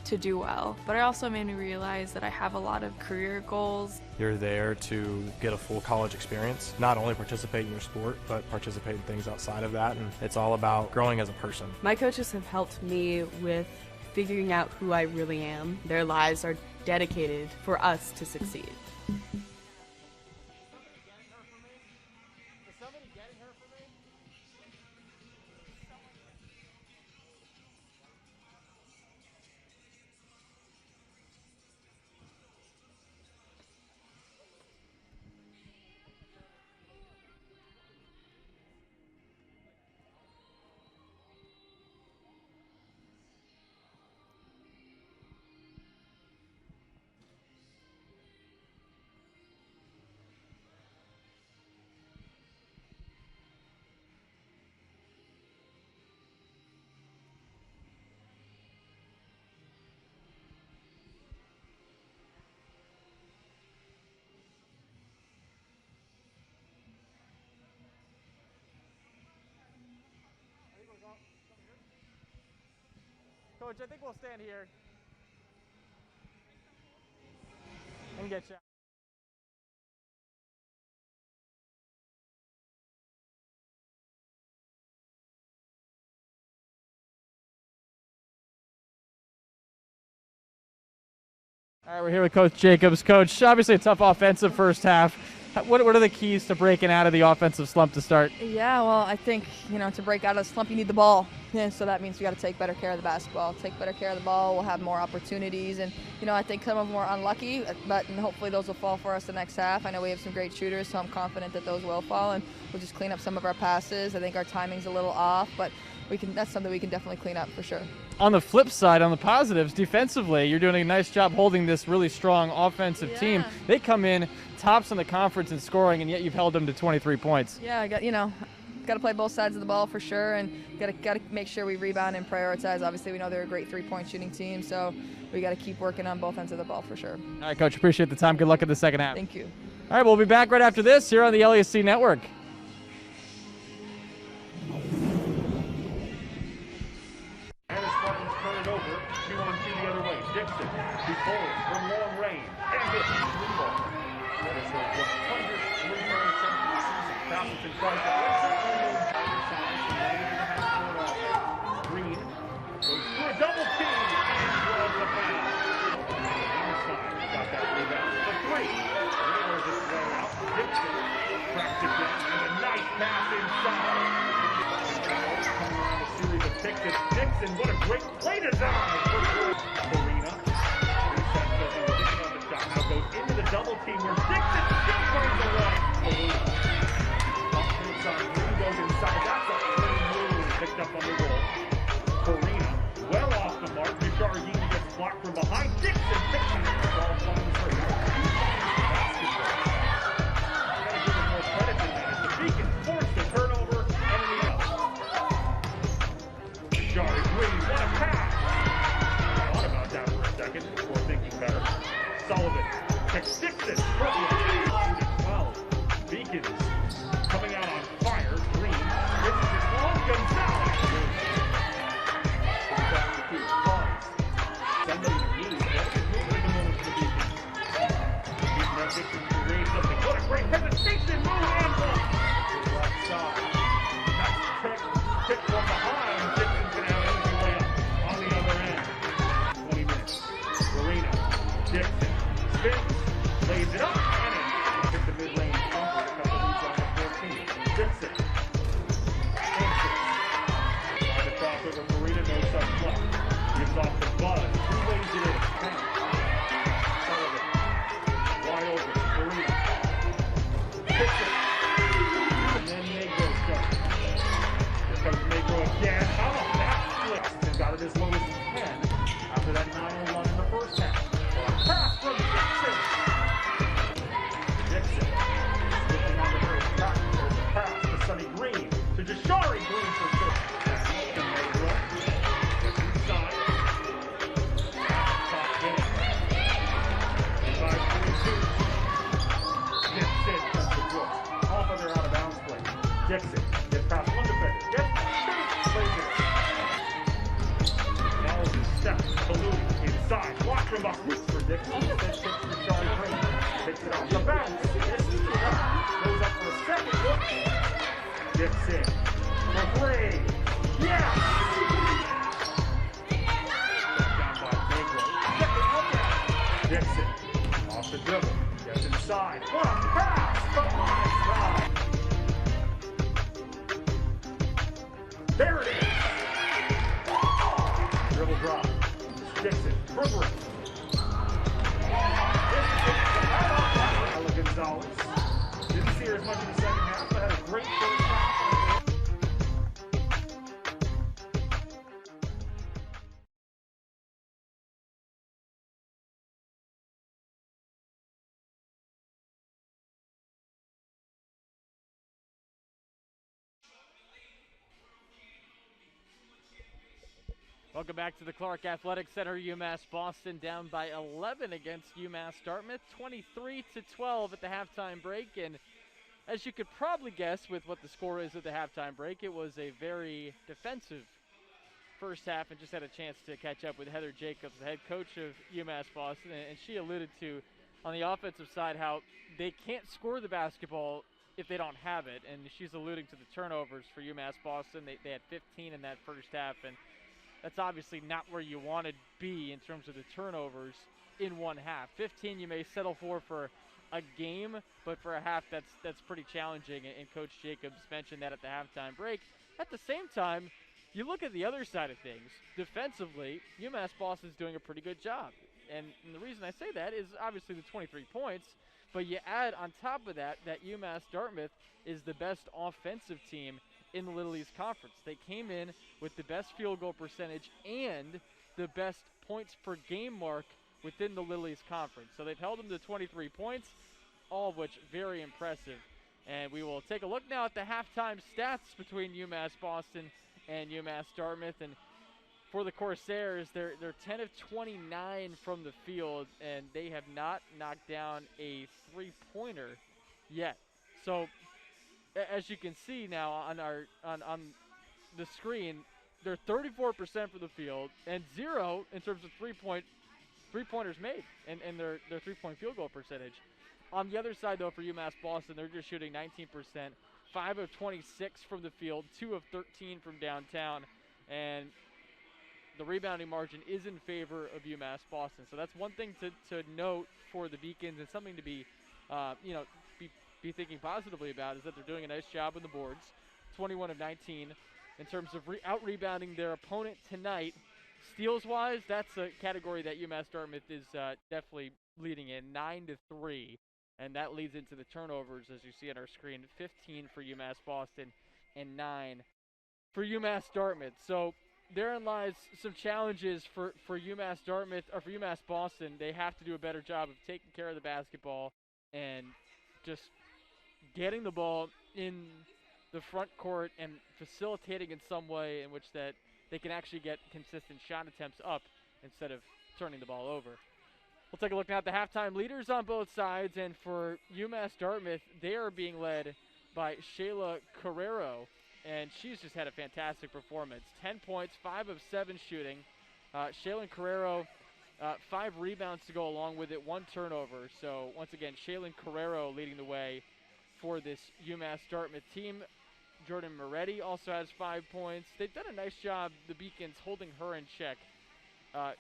to do well, but it also made me realize that I have a lot of career goals. You're there to get a full college experience, not only participate in your sport, but participate in things outside of that, and it's all about growing as a person. My coaches have helped me with figuring out who I really am. Their lives are dedicated for us to succeed. Coach, I think we'll stand here and get you. All right, we're here with Coach Jacobs. Coach, obviously a tough offensive first half. What are the keys to breaking out of the offensive slump to start? Yeah, well, I think, to break out of the slump, you need the ball. Yeah, so that means we got to take better care of the basketball. Take better care of the ball, we'll have more opportunities. And, I think some of them were unlucky, but hopefully those will fall for us the next half. I know we have some great shooters, so I'm confident that those will fall. And we'll just clean up some of our passes. I think our timing's a little off, but that's something we can definitely clean up for sure. On the flip side, on the positives, defensively, you're doing a nice job holding this really strong offensive team. They come in tops in the conference in scoring, and yet you've held them to 23 points. Yeah, I got to play both sides of the ball for sure, and got to make sure we rebound and prioritize. Obviously, we know they're a great three-point shooting team, so we got to keep working on both ends of the ball for sure. All right, Coach, appreciate the time. Good luck in the second half. Thank you. All right, we'll be back right after this here on the LEC Network. Dixon, he pulls from long range, and hits the three ball. That is her 100th three-point attempt of the season. Fouls in front of the Dixon, what a great play design for Farina. Resets as he was picking up the shot. Now goes into the double team where Dixon still finds the one. Farina. Off to the side, Green goes inside. That's a clean move. Picked up on the roll. Farina, well off the mark. Bouchard gets blocked from behind. Dixon picks it. Ball falling free. Basketball. Gotta give him more credit than that. As the Beacons force the turnover and a lead up. Bouchard Green, what a pass! Thought about that for a second before thinking better. Sullivan picks Dixon. Shooting 12. Beacons coming out on fire. Green. This is his long Gonzalez. Somebody needs that. Moving in the moment for the Beacons. Beacons now Dixon to create something. What a great hesitation move and goal. Left side. Nice pick from behind. Dixon's going to have an easy way up on the other end. 20 minutes. Farina. Dixon. Spins. Lays it up. And in. Hit the mid-range jumper. A couple leads on the 14. Dixon. Trying to cross over Farina. No such luck. Gives off the buzz. Who lays it in? Sullivan. Wide open. Farina. Picks it. And then Negro starts. Here comes Negro again. How about that split? And got it as low as 10 after that 9-1 in the first half. Pass from Dixon. Dixon. Switching on the very top. There's a pass to Sonny Green. To Jashari Green for 6. And Negro. Inside. Top game. 5-3-2. Dixon comes to Brooks. Off of their out of bounds play. Dixon gets past one defender. Gets plays it. Now it's a step. Balloon inside. Block from behind for Dixon. Then kicks for Charlie Green. Takes it off the bounce. Goes up for a second look. Dixon. For three. Yeah! Down by Negro. Second look at Dixon. Off the dribble. Gets inside. What a pass! From the side. There it is. Dribble drop. Dixon. Brooklyn. Ella Gonzalez. Didn't see her as much in the second half, but had a great first half. Welcome back to the Clark Athletic Center. UMass Boston down by 11 against UMass Dartmouth, 23-12 at the halftime break. And as you could probably guess with what the score is at the halftime break, it was a very defensive first half, and just had a chance to catch up with Heather Jacobs, the head coach of UMass Boston, and she alluded to on the offensive side how they can't score the basketball if they don't have it, and she's alluding to the turnovers for UMass Boston. They had 15 in that first half, and that's obviously not where you want to be in terms of the turnovers in one half. 15 you may settle for a game, but for a half that's pretty challenging, and Coach Jacobs mentioned that at the halftime break. At the same time, you look at the other side of things. Defensively, UMass Boston's doing a pretty good job. And the reason I say that is obviously the 23 points, but you add on top of that UMass Dartmouth is the best offensive team in the Little East Conference. They came in with the best field goal percentage and the best points per game mark within the Little East Conference. So they've held them to 23 points, all of which very impressive. And we will take a look now at the halftime stats between UMass Boston and UMass Dartmouth. And for the Corsairs, they're 10 of 29 from the field, and they have not knocked down a three-pointer yet. So as you can see now on the screen, they're 34% from the field and 0 in terms of three-pointers made and their three-point field goal percentage. On the other side, though, for UMass Boston, they're just shooting 19%, 5 of 26 from the field, 2 of 13 from downtown, and the rebounding margin is in favor of UMass Boston. So that's one thing to note for the Beacons, and something to be thinking positively about, is that they're doing a nice job on the boards. 21 of 19 in terms of out-rebounding their opponent tonight. Steals-wise, that's a category that UMass Dartmouth is definitely leading in, 9-3. And that leads into the turnovers, as you see on our screen, 15 for UMass Boston and 9 for UMass Dartmouth. So therein lies some challenges for UMass Dartmouth, or for UMass Boston. They have to do a better job of taking care of the basketball and just getting the ball in the front court and facilitating in some way in which that they can actually get consistent shot attempts up instead of turning the ball over. We'll take a look now at the halftime leaders on both sides, and for UMass Dartmouth, they are being led by Shayla Carrero, and she's just had a fantastic performance. 10 points, 5 of 7 shooting. Shaylin Carrero, 5 rebounds to go along with it, 1 turnover. So once again, Shaylin Carrero leading the way for this UMass Dartmouth team. Jordan Moretti also has 5 points. They've done a nice job, the Beacons, holding her in check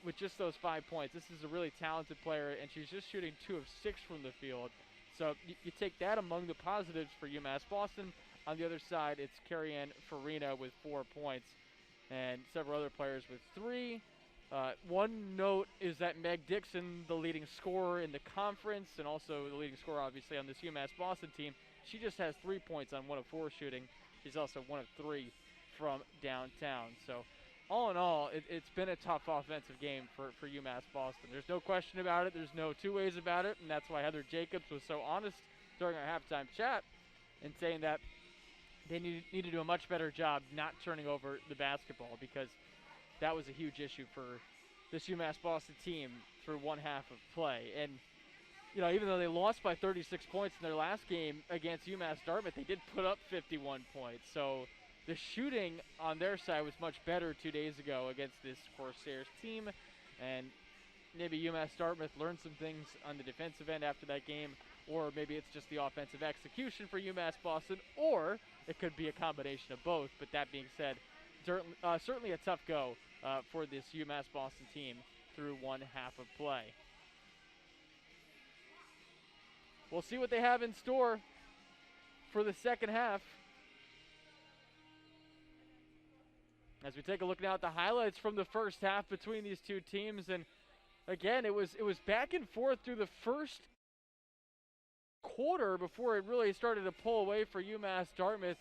with just those 5 points. This is a really talented player, and she's just shooting 2 of 6 from the field. So you take that among the positives for UMass Boston. On the other side, it's Carrie-Ann Farina with 4 points and several other players with 3. One note is that Meg Dixon, the leading scorer in the conference and also the leading scorer, obviously, on this UMass Boston team, she just has 3 points on 1 of 4 shooting. She's also 1 of 3 from downtown. So all in all, it's been a tough offensive game for UMass Boston. There's no question about it. There's no two ways about it, and that's why Heather Jacobs was so honest during our halftime chat in saying that they need to do a much better job not turning over the basketball, because that was a huge issue for this UMass Boston team through one half of play. And, you know, even though they lost by 36 points in their last game against UMass Dartmouth, they did put up 51 points. So the shooting on their side was much better 2 days ago against this Corsairs team. And maybe UMass Dartmouth learned some things on the defensive end after that game, or maybe it's just the offensive execution for UMass Boston, or it could be a combination of both. But that being said, certainly a tough go for this UMass Boston team through one half of play. We'll see what they have in store for the second half. As we take a look now at the highlights from the first half between these two teams, and again, it was back and forth through the first quarter before it really started to pull away for UMass Dartmouth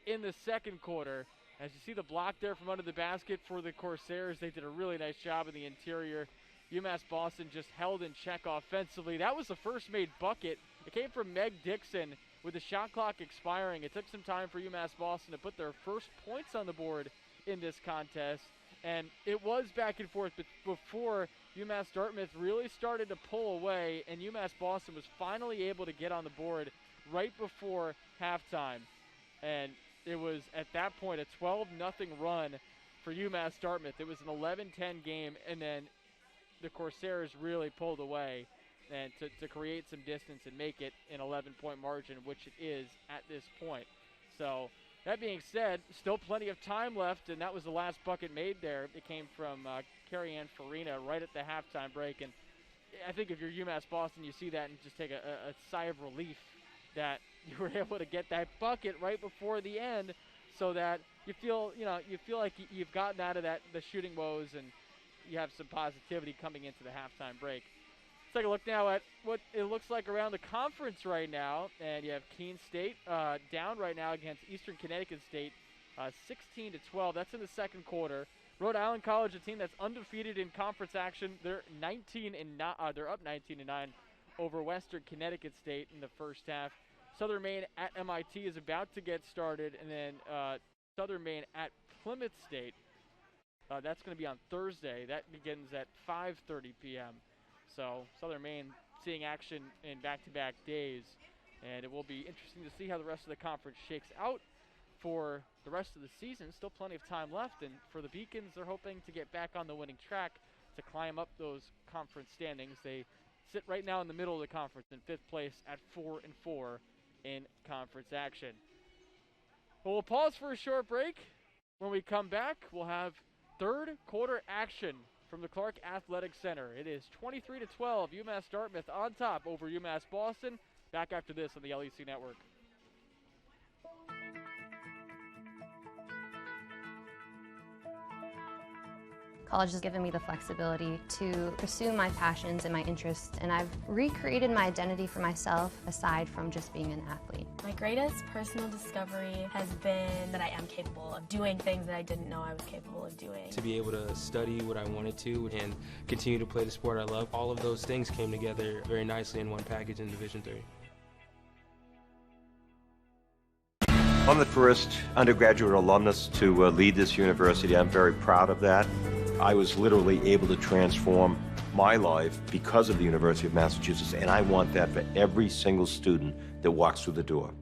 in the second quarter. As you see the block there from under the basket for the Corsairs, they did a really nice job in the interior. UMass Boston just held in check offensively. That was the first made bucket. It came from Meg Dixon with the shot clock expiring. It took some time for UMass Boston to put their first points on the board in this contest, and it was back and forth before UMass Dartmouth really started to pull away, and UMass Boston was finally able to get on the board right before halftime. And it was at that point a 12-0 run for UMass Dartmouth. It was an 11-10 game, and then the Corsairs really pulled away and to create some distance and make it an 11-point margin, which it is at this point. So that being said, still plenty of time left, and that was the last bucket made there. It came from Carrie-Ann Farina right at the halftime break. And I think if you're UMass Boston, you see that and just take a sigh of relief that you were able to get that bucket right before the end, so that you feel like you've gotten out of the shooting woes and you have some positivity coming into the halftime break. Let's take a look now at what it looks like around the conference right now. And you have Keene State down right now against Eastern Connecticut State, 16-12. That's in the second quarter. Rhode Island College, a team that's undefeated in conference action, they're up 19-9 over Western Connecticut State in the first half. Southern Maine at MIT is about to get started, and then Southern Maine at Plymouth State. That's going to be on Thursday. That begins at 5:30 p.m. So Southern Maine seeing action in back-to-back days, and it will be interesting to see how the rest of the conference shakes out for the rest of the season. Still plenty of time left, and for the Beacons, they're hoping to get back on the winning track to climb up those conference standings. They sit right now in the middle of the conference in 5th place at 4-4 in conference action. Well, we'll pause for a short break. When we come back, we'll have third quarter action from the Clark Athletic Center. It is 23-12, UMass Dartmouth on top over UMass Boston. Back after this on the LEC Network. College has given me the flexibility to pursue my passions and my interests, and I've recreated my identity for myself aside from just being an athlete. My greatest personal discovery has been that I am capable of doing things that I didn't know I was capable of doing. To be able to study what I wanted to and continue to play the sport I love, all of those things came together very nicely in one package in Division III. I'm the first undergraduate alumnus to lead this university. I'm very proud of that. I was literally able to transform my life because of the University of Massachusetts, and I want that for every single student that walks through the door.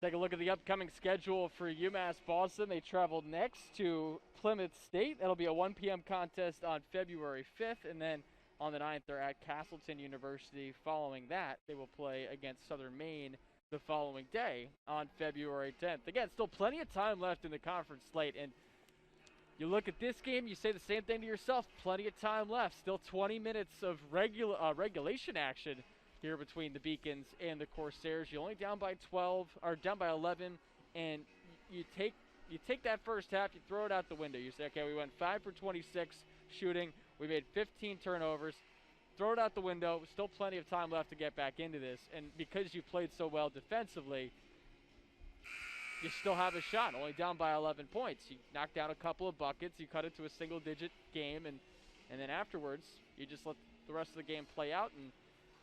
Take a look at the upcoming schedule for UMass Boston. They travel next to Plymouth State. That'll be a 1 p.m. contest on February 5th, and then on the 9th they're at Castleton University. Following that, they will play against Southern Maine the following day on February 10th. Again, still plenty of time left in the conference slate, and you look at this game, you say the same thing to yourself. Plenty of time left. Still 20 minutes of regulation action here between the Beacons and the Corsairs. You're only down by 12 or down by 11, and you take that first half, you throw it out the window. You say, okay, we went 5 for 26 shooting, we made 15 turnovers. Throw it out the window. Still plenty of time left to get back into this, and because you played so well defensively, you still have a shot. Only down by 11 points. You knocked down a couple of buckets. You cut it to a single-digit game, and then afterwards, you just let the rest of the game play out and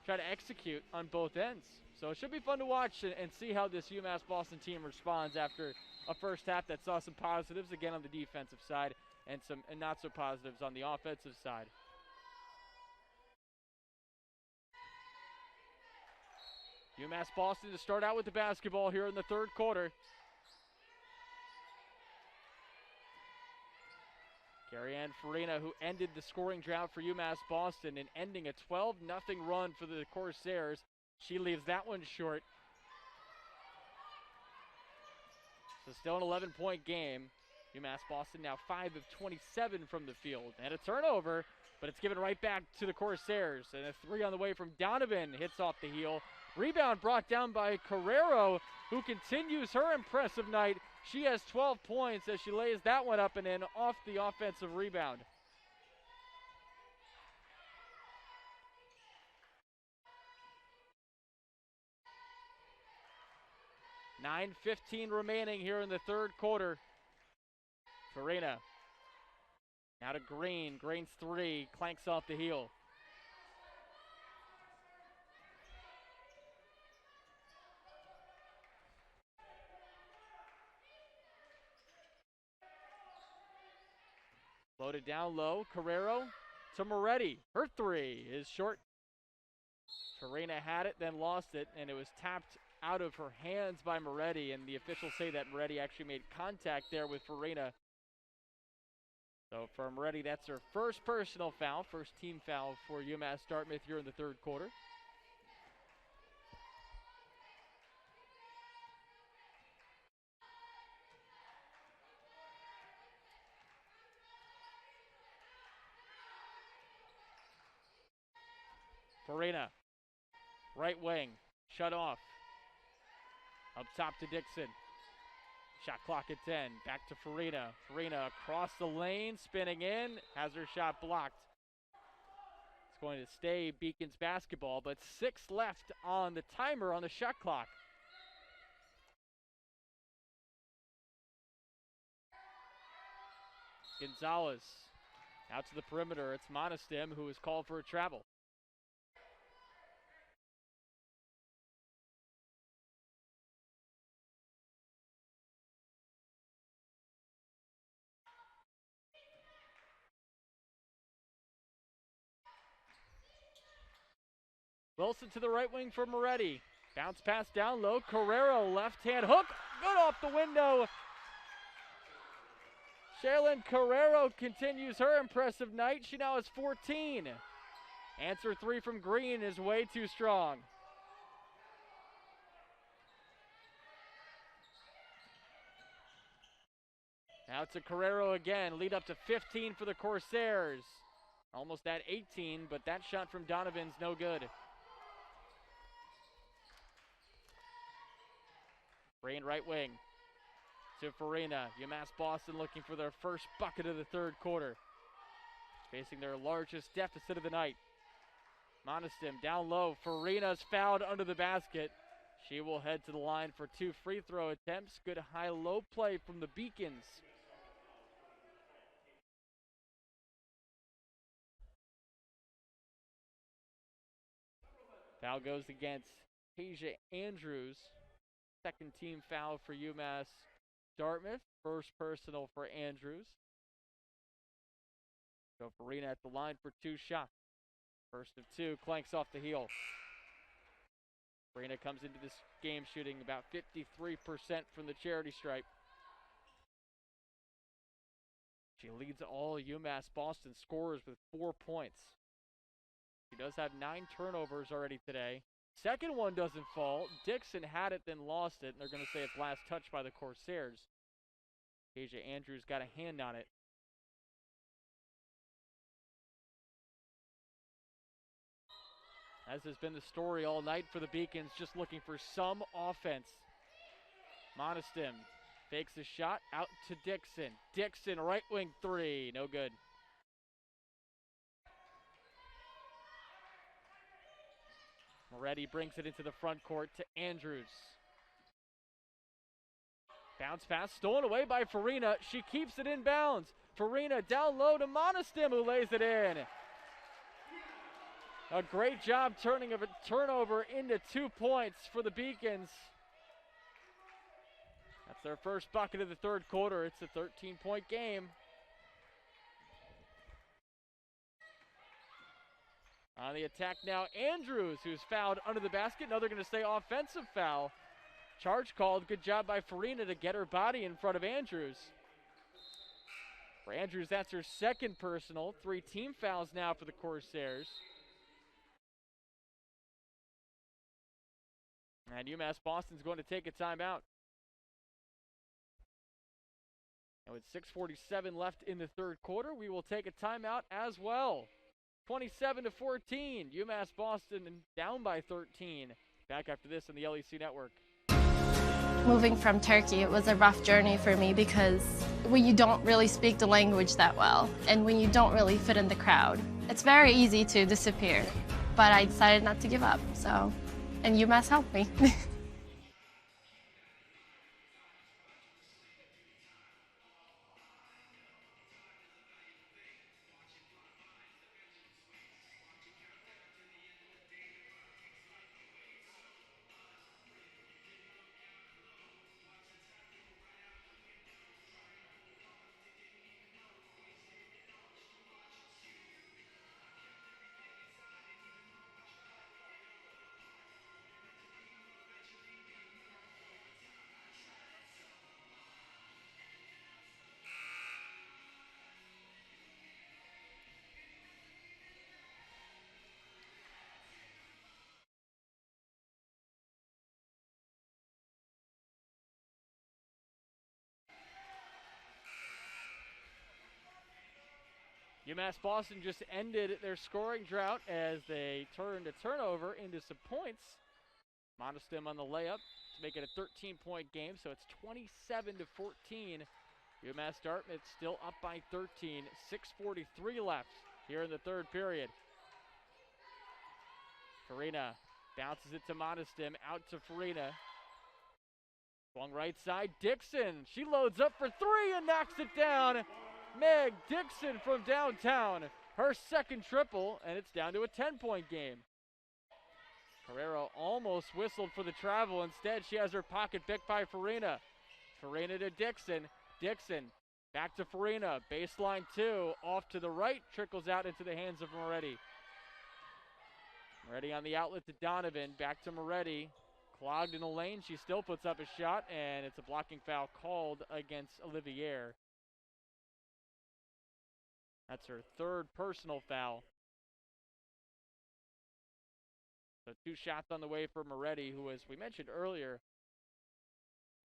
try to execute on both ends. So it should be fun to watch and see how this UMass Boston team responds after a first half that saw some positives again on the defensive side and some not so positives on the offensive side. UMass Boston to start out with the basketball here in the third quarter. Carrie-Ann Farina, who ended the scoring drought for UMass Boston and ending a 12-0 run for the Corsairs. She leaves that one short. So still an 11-point game. UMass Boston now 5 of 27 from the field. And a turnover, but it's given right back to the Corsairs. And a three on the way from Donovan hits off the heel. Rebound brought down by Carrero, who continues her impressive night. She has 12 points as she lays that one up and in off the offensive rebound. $9:15 remaining here in the third quarter. Farina now to Green. Green's three, clanks off the heel. Loaded down low, Carrero to Moretti. Her three is short. Farina had it, then lost it, and it was tapped out of her hands by Moretti, and the officials say that Moretti actually made contact there with Farina. So for Moretti, that's her first personal foul, first team foul for UMass Dartmouth here in the third quarter. Farina, right wing, shut off. Up top to Dixon. Shot clock at 10. Back to Farina. Farina across the lane, spinning in, has her shot blocked. It's going to stay Beacons basketball, but 6 left on the timer on the shot clock. Gonzalez out to the perimeter. It's Monostim who is called for a travel. Wilson to the right wing for Moretti. Bounce pass down low. Carrero left hand hook. Good off the window. Shaylin Carrero continues her impressive night. She now has 14. Answer three from Green is way too strong. Out to Carrero again. Lead up to 15 for the Corsairs. Almost at 18, but that shot from Donovan's no good. Rain right wing to Farina. UMass Boston looking for their first bucket of the third quarter. Facing their largest deficit of the night. Monistim down low. Farina's fouled under the basket. She will head to the line for 2 free throw attempts. Good high-low play from the Beacons. Foul goes against Tasia Andrews. Second team foul for UMass Dartmouth. First personal for Andrews. So Farina at the line for 2 shots. First of 2, clanks off the heel. Farina comes into this game shooting about 53% from the charity stripe. She leads all UMass Boston scorers with 4 points. She does have 9 turnovers already today. Second one doesn't fall. Dixon had it, then lost it, and they're going to say it's last touch by the Corsairs. Tasia Andrews got a hand on it. As has been the story all night for the Beacons, just looking for some offense. Monistim fakes a shot, out to Dixon. Dixon, right wing 3, no good. Moretti brings it into the front court to Andrews. Bounce pass stolen away by Farina. She keeps it in bounds. Farina down low to Monistim, who lays it in. A great job turning of a turnover into 2 points for the Beacons. That's their first bucket of the third quarter. It's a 13-point game. On the attack now, Andrews, who's fouled under the basket. Now they're going to say offensive foul. Charge called. Good job by Farina to get her body in front of Andrews. For Andrews, that's her second personal. 3 team fouls now for the Corsairs. And UMass Boston's going to take a timeout. And with 6:47 left in the third quarter, we will take a timeout as well. 27-14, UMass Boston down by 13. Back after this on the LEC Network. Moving from Turkey, it was a rough journey for me because when you don't really speak the language that well and when you don't really fit in the crowd, it's very easy to disappear. But I decided not to give up, and UMass helped me. UMass Boston just ended their scoring drought as they turned a turnover into some points. Monistim on the layup to make it a 13-point game, so it's 27-14. UMass Dartmouth still up by 13. 6:43 left here in the third period. Farina bounces it to Monistim, out to Farina. Swung right side, Dixon. She loads up for 3 and knocks it down. Meg Dixon from downtown. Her second triple, and it's down to a 10-point game. Carrero almost whistled for the travel. Instead, she has her pocket picked by Farina. Farina to Dixon. Dixon back to Farina. Baseline 2. Off to the right. Trickles out into the hands of Moretti. Moretti on the outlet to Donovan. Back to Moretti. Clogged in the lane. She still puts up a shot, and it's a blocking foul called against Olivier. That's her third personal foul. So 2 shots on the way for Moretti, who, as we mentioned earlier,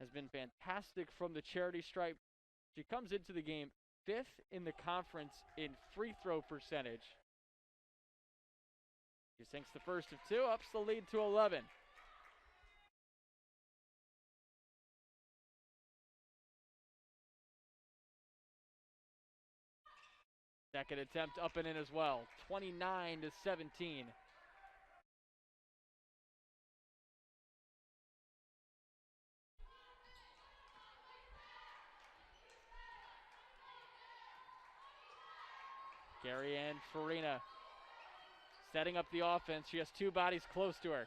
has been fantastic from the charity stripe. She comes into the game 5th in the conference in free throw percentage. She sinks the first of 2, ups the lead to 11. Second attempt up and in as well, 29-17. Gary and Farina setting up the offense. She has 2 bodies close to her.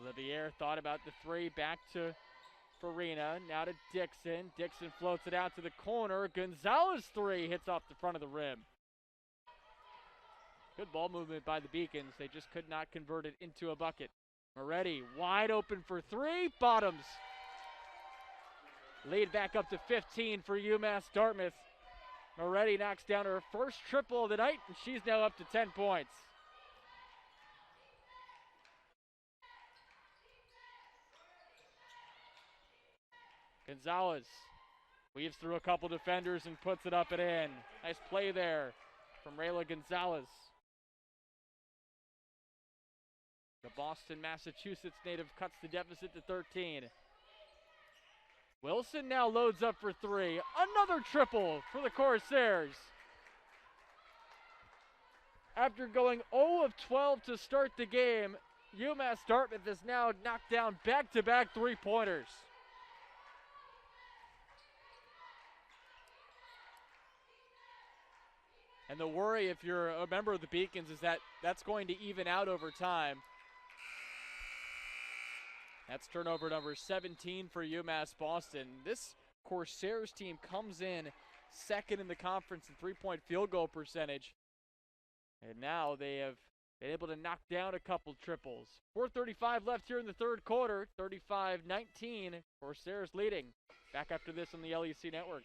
Olivier thought about the 3, back to Farina, now to Dixon. Dixon floats it out to the corner. Gonzalez 3 hits off the front of the rim. Good ball movement by the Beacons. They just could not convert it into a bucket. Moretti wide open for 3, bottoms. Lead back up to 15 for UMass Dartmouth. Moretti knocks down her first triple of the night, and she's now up to 10 points. Gonzalez weaves through a couple defenders and puts it up and in. Nice play there from Rayla Gonzalez. The Boston, Massachusetts native cuts the deficit to 13. Wilson now loads up for 3. Another triple for the Corsairs. After going 0 of 12 to start the game, UMass Dartmouth has now knocked down back-to-back 3-pointers. And the worry, if you're a member of the Beacons, is that that's going to even out over time. That's turnover number 17 for UMass Boston. This Corsairs team comes in second in the conference in three-point field goal percentage. And now they have been able to knock down a couple triples. 4:35 left here in the third quarter. 35-19. Corsairs leading. Back after this on the LEC Network.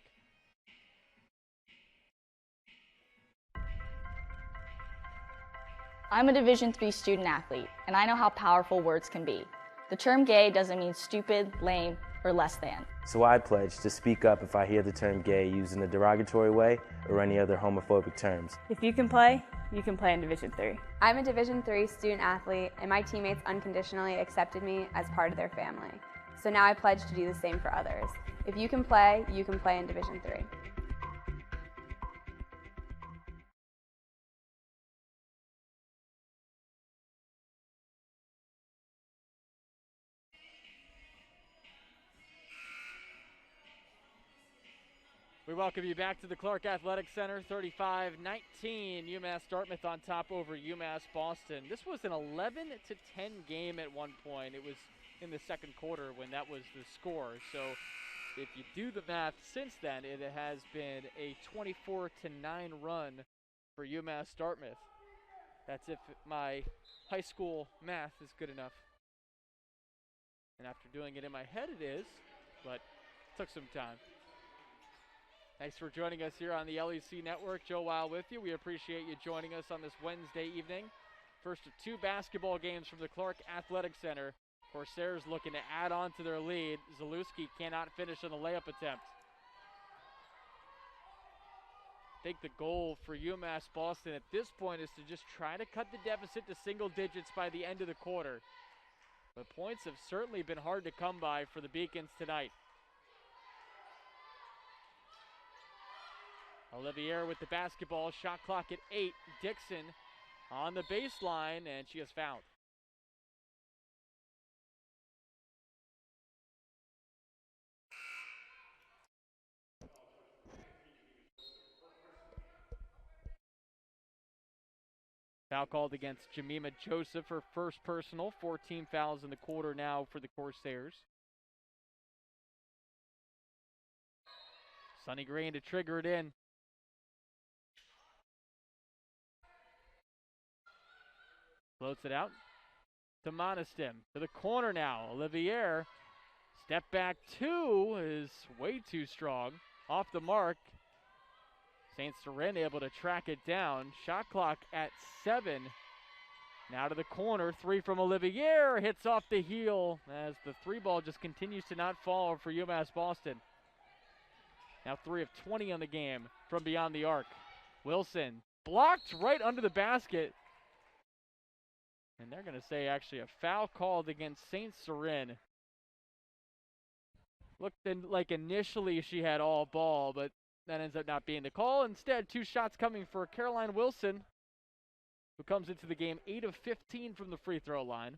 I'm a Division III student athlete, and I know how powerful words can be. The term gay doesn't mean stupid, lame, or less than. So I pledge to speak up if I hear the term gay used in a derogatory way or any other homophobic terms. If you can play in Division III. I'm a Division III student athlete, and my teammates unconditionally accepted me as part of their family. So now I pledge to do the same for others. If you can play in Division III. We welcome you back to the Clark Athletic Center. 35-19, UMass Dartmouth on top over UMass Boston. This was an 11-10 game at one point. It was in the second quarter when that was the score. So if you do the math since then, it has been a 24-9 run for UMass Dartmouth. That's if my high school math is good enough. And after doing it in my head, it is, but it took some time. Thanks for joining us here on the LEC Network. Joe Weil with you. We appreciate you joining us on this Wednesday evening. First of 2 basketball games from the Clark Athletic Center. Corsairs looking to add on to their lead. Zalewski cannot finish on the layup attempt. I think the goal for UMass Boston at this point is to just try to cut the deficit to single digits by the end of the quarter. But points have certainly been hard to come by for the Beacons tonight. Olivier with the basketball, shot clock at 8. Dixon on the baseline, and she is fouled. Foul called against Jemima Joseph, her first personal. 14 fouls in the quarter now for the Corsairs. Sunny Green to trigger it in. Floats it out to Monistim. To the corner now. Olivier. Step back 2 is way too strong. Off the mark. St. Cyrin able to track it down. Shot clock at 7. Now to the corner, three from Olivier, hits off the heel as the three ball just continues to not fall for UMass Boston. Now 3 of 20 on the game from beyond the arc. Wilson blocked right under the basket. And they're going to say actually a foul called against St. Cyrin. Looked like initially she had all ball, but that ends up not being the call. Instead, 2 shots coming for Caroline Wilson, who comes into the game 8 of 15 from the free throw line.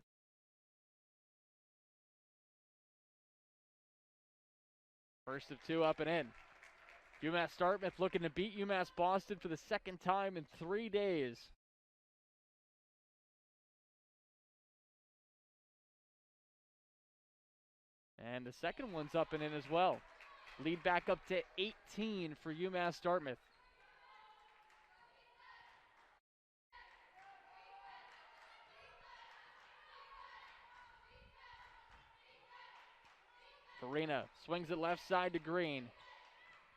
First of 2 up and in. UMass Dartmouth looking to beat UMass Boston for the second time in 3 days. And the second one's up and in as well. Lead back up to 18 for UMass Dartmouth. Farina swings it left side to Green.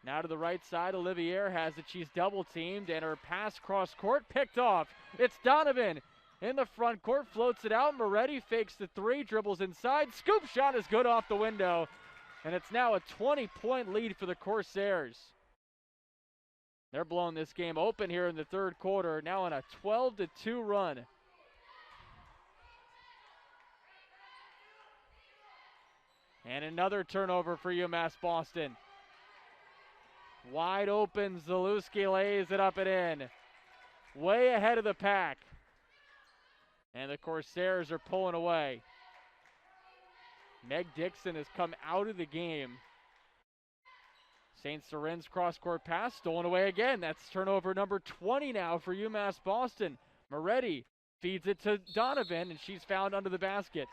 Now to the right side, Olivier has it. She's double teamed and her pass cross court picked off. It's Donovan in the front court, floats it out. Moretti fakes the 3, dribbles inside. Scoop shot is good off the window. And it's now a 20-point lead for the Corsairs. They're blowing this game open here in the third quarter, now on a 12-2 run. And another turnover for UMass Boston. Wide open, Zalewski lays it up and in. Way ahead of the pack. And the Corsairs are pulling away. Meg Dixon has come out of the game. St. Cyrin's cross-court pass stolen away again. That's turnover number 20 now for UMass Boston. Moretti feeds it to Donovan, and she's found under the basket.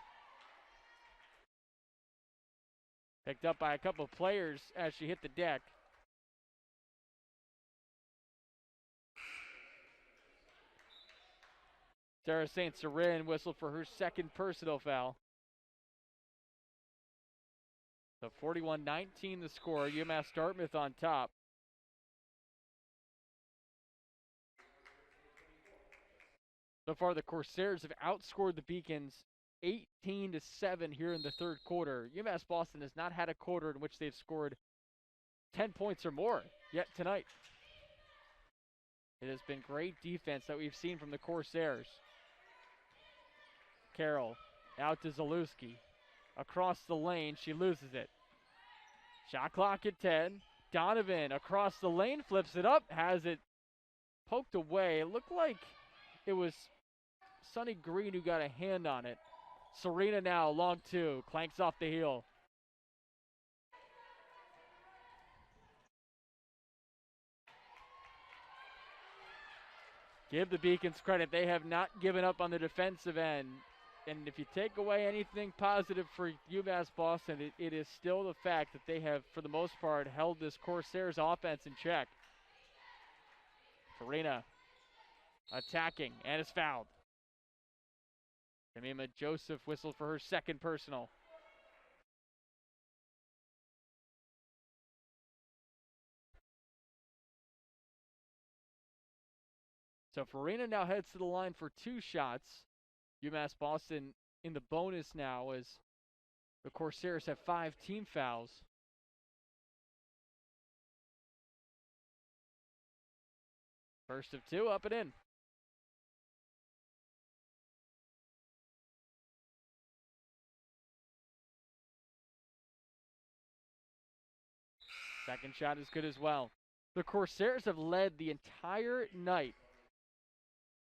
Picked up by a couple of players as she hit the deck. Sarah St. Cyrin whistled for her second personal foul. So 41-19 the score. UMass Dartmouth on top. So far, the Corsairs have outscored the Beacons 18-7 here in the third quarter. UMass Boston has not had a quarter in which they've scored 10 points or more yet tonight. It has been great defense that we've seen from the Corsairs. Carroll out to Zalewski. Across the lane, she loses it. Shot clock at 10. Donovan across the lane, flips it up, has it poked away. It looked like it was Sunny Green who got a hand on it. Serena now, long 2, clanks off the heel. Give the Beacons credit. They have not given up on the defensive end. And if you take away anything positive for UMass Boston, it is still the fact that they have, for the most part, held this Corsairs offense in check. Farina attacking and is fouled. Tamima Joseph whistled for her second personal. So Farina now heads to the line for 2 shots. UMass Boston in the bonus now as the Corsairs have 5 team fouls. First of 2, up and in. Second shot is good as well. The Corsairs have led the entire night.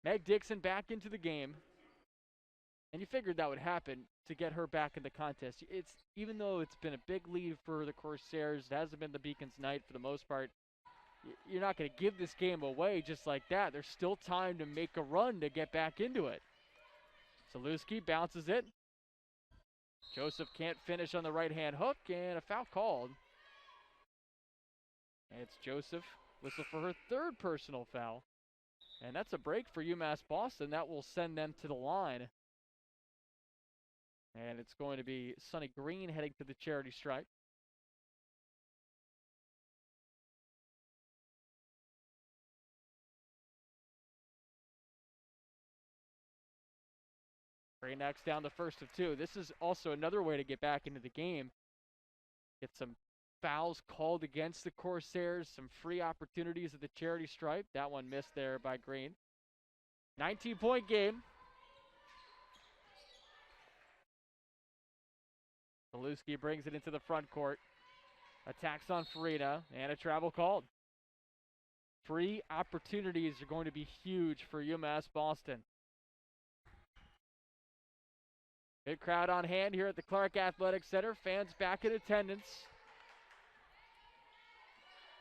Meg Dixon back into the game. And you figured that would happen to get her back in the contest. It's even though it's been a big lead for the Corsairs, it hasn't been the Beacons' night for the most part. You're not going to give this game away just like that. There's still time to make a run to get back into it. Zalewski bounces it. Joseph can't finish on the right-hand hook, and a foul called. And it's Joseph whistle for her third personal foul. And that's a break for UMass Boston. That will send them to the line. And it's going to be Sunny Green heading to the charity stripe. Gray knocks down the first of two. This is also another way to get back into the game. Get some fouls called against the Corsairs, some free opportunities at the charity stripe. That one missed there by Green. 19-point game. Zaluski brings it into the front court. Attacks on Farina, and a travel called. Free opportunities are going to be huge for UMass Boston. Good crowd on hand here at the Clark Athletic Center. Fans back in attendance.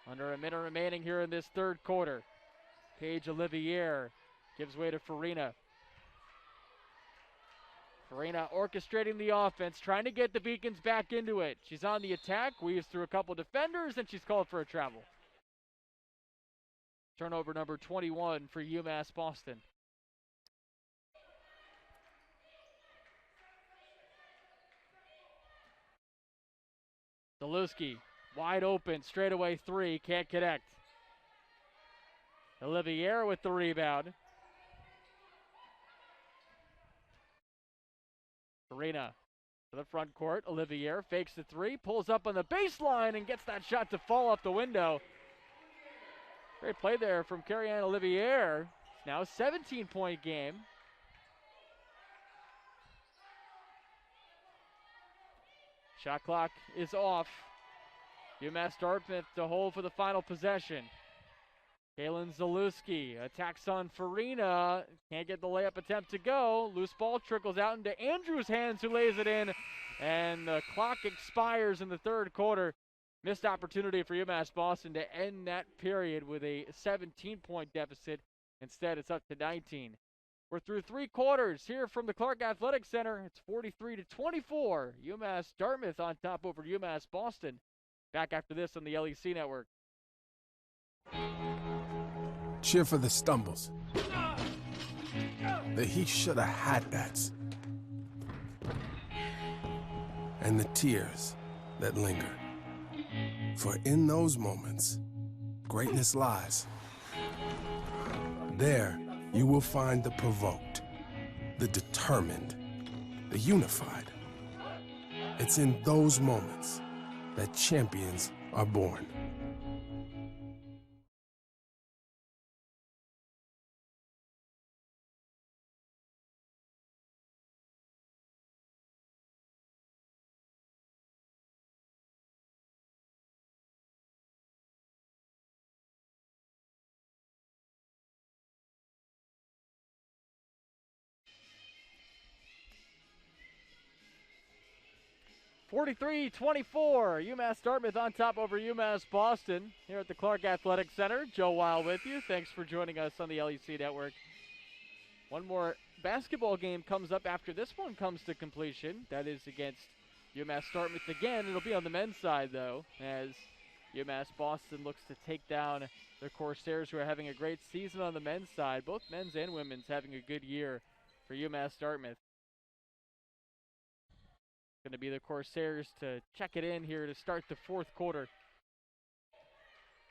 Under a minute remaining here in this third quarter. Paige Olivier gives way to Farina. Farina orchestrating the offense, trying to get the Beacons back into it. She's on the attack, weaves through a couple defenders, and she's called for a travel. Turnover number 21 for UMass Boston. Zaluski, wide open, straightaway three, can't connect. Olivier with the rebound. Farina to the front court. Olivier fakes the three, pulls up on the baseline, and gets that shot to fall off the window. Great play there from Carrie-Anne Olivier. It's now a 17-point game. Shot clock is off. UMass Dartmouth to hold for the final possession. Kaylin Zaluski attacks on Farina. Can't get the layup attempt to go. Loose ball trickles out into Andrews' hands, who lays it in. And the clock expires in the third quarter. Missed opportunity for UMass Boston to end that period with a 17-point deficit. Instead, it's up to 19. We're through three quarters here from the Clark Athletic Center. It's 43-24. UMass Dartmouth on top over UMass Boston. Back after this on the LEC Network. Cheer for the stumbles. The he shoulda had that's. And the tears that linger. For in those moments, greatness lies. There, you will find the provoked, the determined, the unified. It's in those moments that champions are born. (43-24), UMass Dartmouth on top over UMass Boston here at the Clark Athletic Center. Joe Weil with you. Thanks for joining us on the LEC Network. One more basketball game comes up after this one comes to completion. That is against UMass Dartmouth again. It'll be on the men's side, though, as UMass Boston looks to take down the Corsairs, who are having a great season on the men's side. Both men's and women's having a good year for UMass Dartmouth. Going to be the Corsairs to check it in here to start the fourth quarter.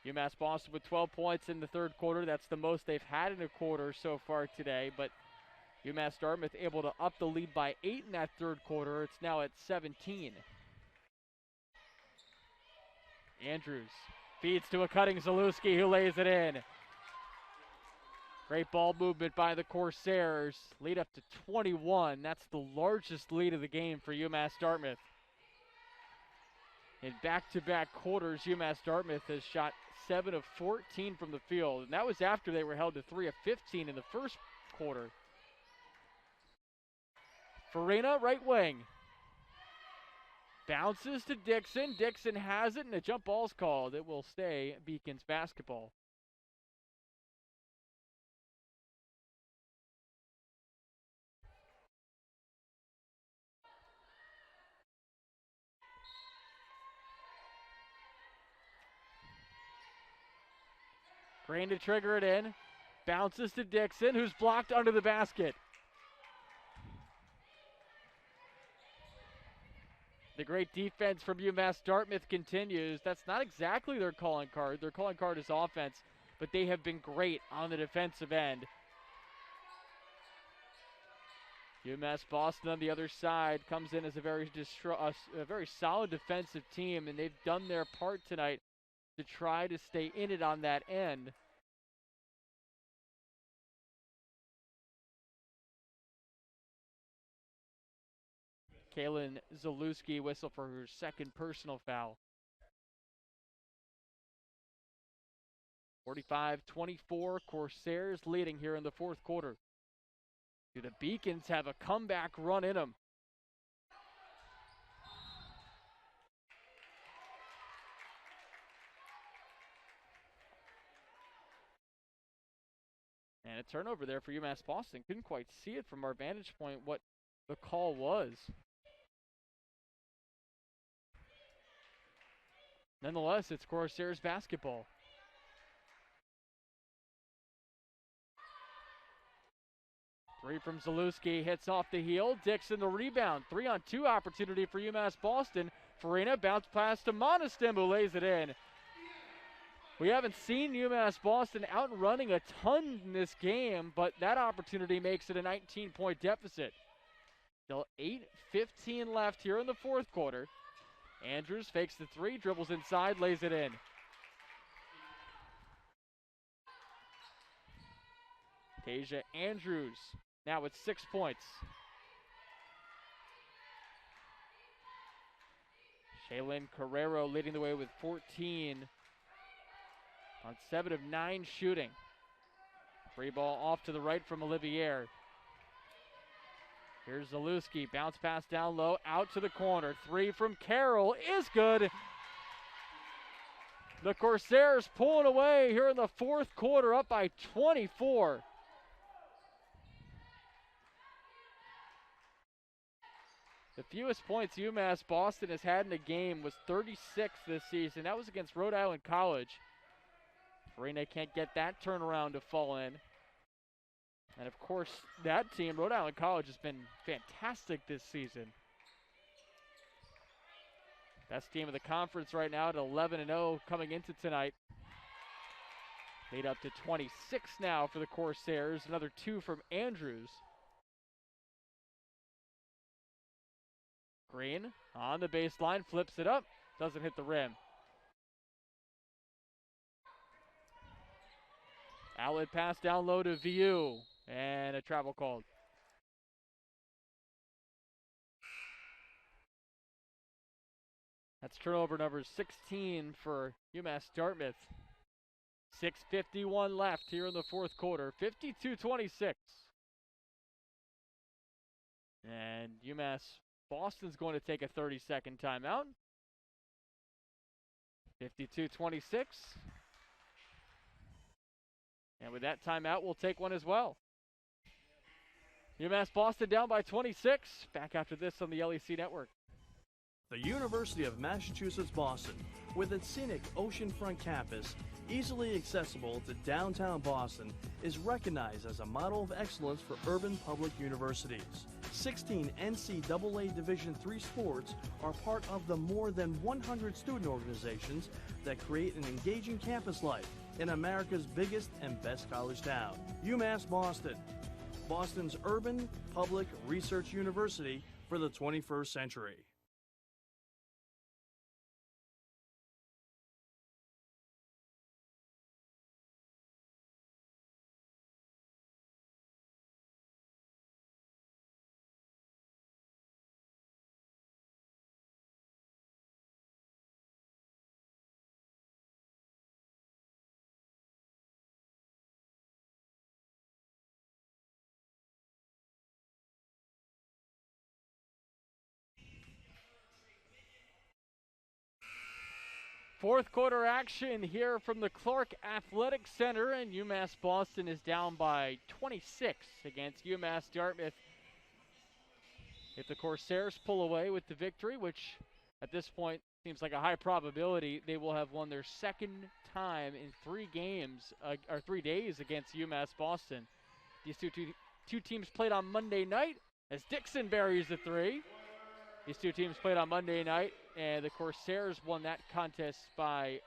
UMass Boston with 12 points in the third quarter. That's the most they've had in a quarter so far today, but UMass Dartmouth able to up the lead by 8 in that third quarter. It's now at 17. Andrews feeds to a cutting Zaluski, who lays it in. Great ball movement by the Corsairs. Lead up to 21. That's the largest lead of the game for UMass Dartmouth. In back-to-back quarters, UMass Dartmouth has shot 7 of 14 from the field, and that was after they were held to 3 of 15 in the first quarter. Farina, right wing. Bounces to Dixon. Dixon has it, and a jump ball's called. It will stay Beacons basketball. Green to trigger it in. Bounces to Dixon, who's blocked under the basket. The great defense from UMass Dartmouth continues. That's not exactly their calling card. Their calling card is offense, but they have been great on the defensive end. UMass Boston on the other side comes in as a very solid defensive team, and they've done their part tonight to try to stay in it on that end. Kaylin Zalewski whistle for her second personal foul. 45-24, Corsairs leading here in the fourth quarter. Do the Beacons have a comeback run in them? And a turnover there for UMass Boston. Couldn't quite see it from our vantage point what the call was. Nonetheless, it's Corsairs basketball. Three from Zalewski, hits off the heel. Dixon the rebound. 3-on-2 opportunity for UMass Boston. Farina bounce pass to Monistim, who lays it in. We haven't seen UMass Boston out and running a ton in this game, but that opportunity makes it a 19-point deficit. Still 8:15 left here in the fourth quarter. Andrews fakes the three, dribbles inside, lays it in. Tasia Andrews now with 6 points. Shaylin Carrero leading the way with 14 on 7 of 9 shooting. Free ball off to the right from Olivier. Here's Zalewski, bounce pass down low, out to the corner. Three from Carroll is good. The Corsairs pulling away here in the fourth quarter, up by 24. The fewest points UMass Boston has had in a game was 36 this season. That was against Rhode Island College. Farina can't get that turnaround to fall in. And of course, that team, Rhode Island College, has been fantastic this season. Best team of the conference right now at 11-0 coming into tonight. Lead up to 26 now for the Corsairs. Another 2 from Andrews. Green on the baseline, flips it up, doesn't hit the rim. Outlet pass down low to Viu, and a travel called. That's turnover number 16 for UMass Dartmouth. 6:51 left here in the fourth quarter, 52-26. And UMass Boston's going to take a 30-second timeout. 52-26. And with that timeout, we'll take one as well. UMass Boston down by 26. Back after this on the LEC Network. The University of Massachusetts Boston, with its scenic oceanfront campus, easily accessible to downtown Boston, is recognized as a model of excellence for urban public universities. 16 NCAA Division III sports are part of the more than 100 student organizations that create an engaging campus life in America's biggest and best college town. UMass Boston, Boston's urban public research university for the 21st century. Fourth quarter action here from the Clark Athletic Center, and UMass Boston is down by 26 against UMass Dartmouth. If the Corsairs pull away with the victory, which at this point seems like a high probability, they will have won their second time in 3 days against UMass Boston. These two teams played on Monday night as Dixon buries the 3. These two teams played on Monday night, and the Corsairs won that contest by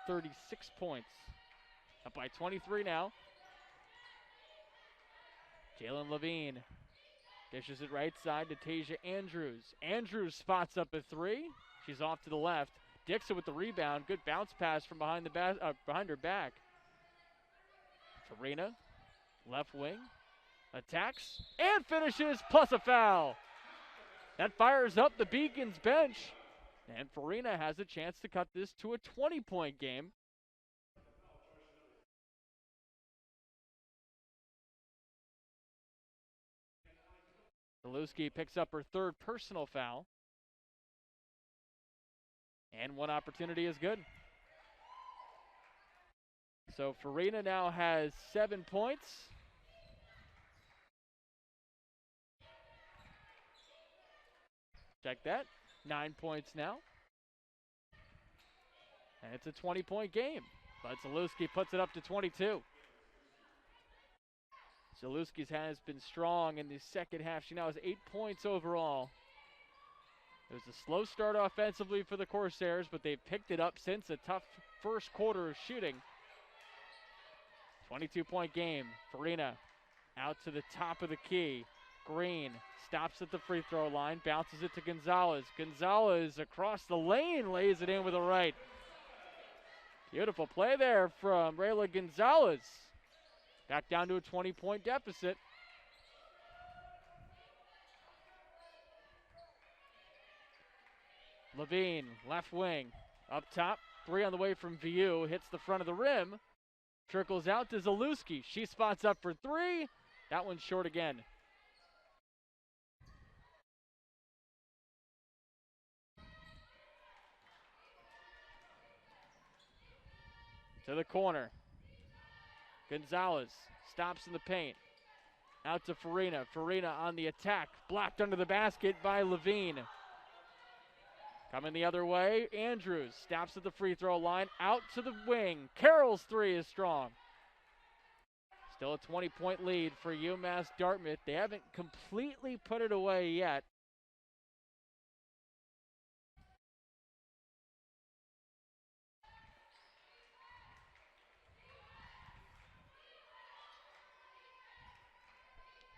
36 points. Up by 23 now. Jalen Levine Dishes it right side to Tasia Andrews. Andrews spots up a three. She's off to the left. Dixon with the rebound. Good bounce pass from behind her back. Farina, left wing, attacks and finishes, plus a foul. That fires up the Beacons bench, and Farina has a chance to cut this to a 20-point game. Zaluski picks up her third personal foul. And one opportunity is good. So Farina now has 7 points. Check that. 9 points now. And it's a 20-point game. But Zaluski puts it up to 22. Zaluski's has been strong in the second half. She now has 8 points overall. It was a slow start offensively for the Corsairs, but they've picked it up since a tough first quarter of shooting. 22-point game. Farina out to the top of the key. Green stops at the free throw line, bounces it to Gonzalez. Gonzalez across the lane, lays it in with a right. Beautiful play there from Rayla Gonzalez. Back down to a 20-point deficit. Levine, left wing, up top, three on the way from VU, hits the front of the rim, trickles out to Zaluski. She spots up for three. That one's short again. To the corner. Gonzalez stops in the paint. Out to Farina. Farina on the attack. Blocked under the basket by Levine. Coming the other way, Andrews stops at the free throw line. Out to the wing. Carroll's three is strong. Still a 20-point lead for UMass Dartmouth. They haven't completely put it away yet.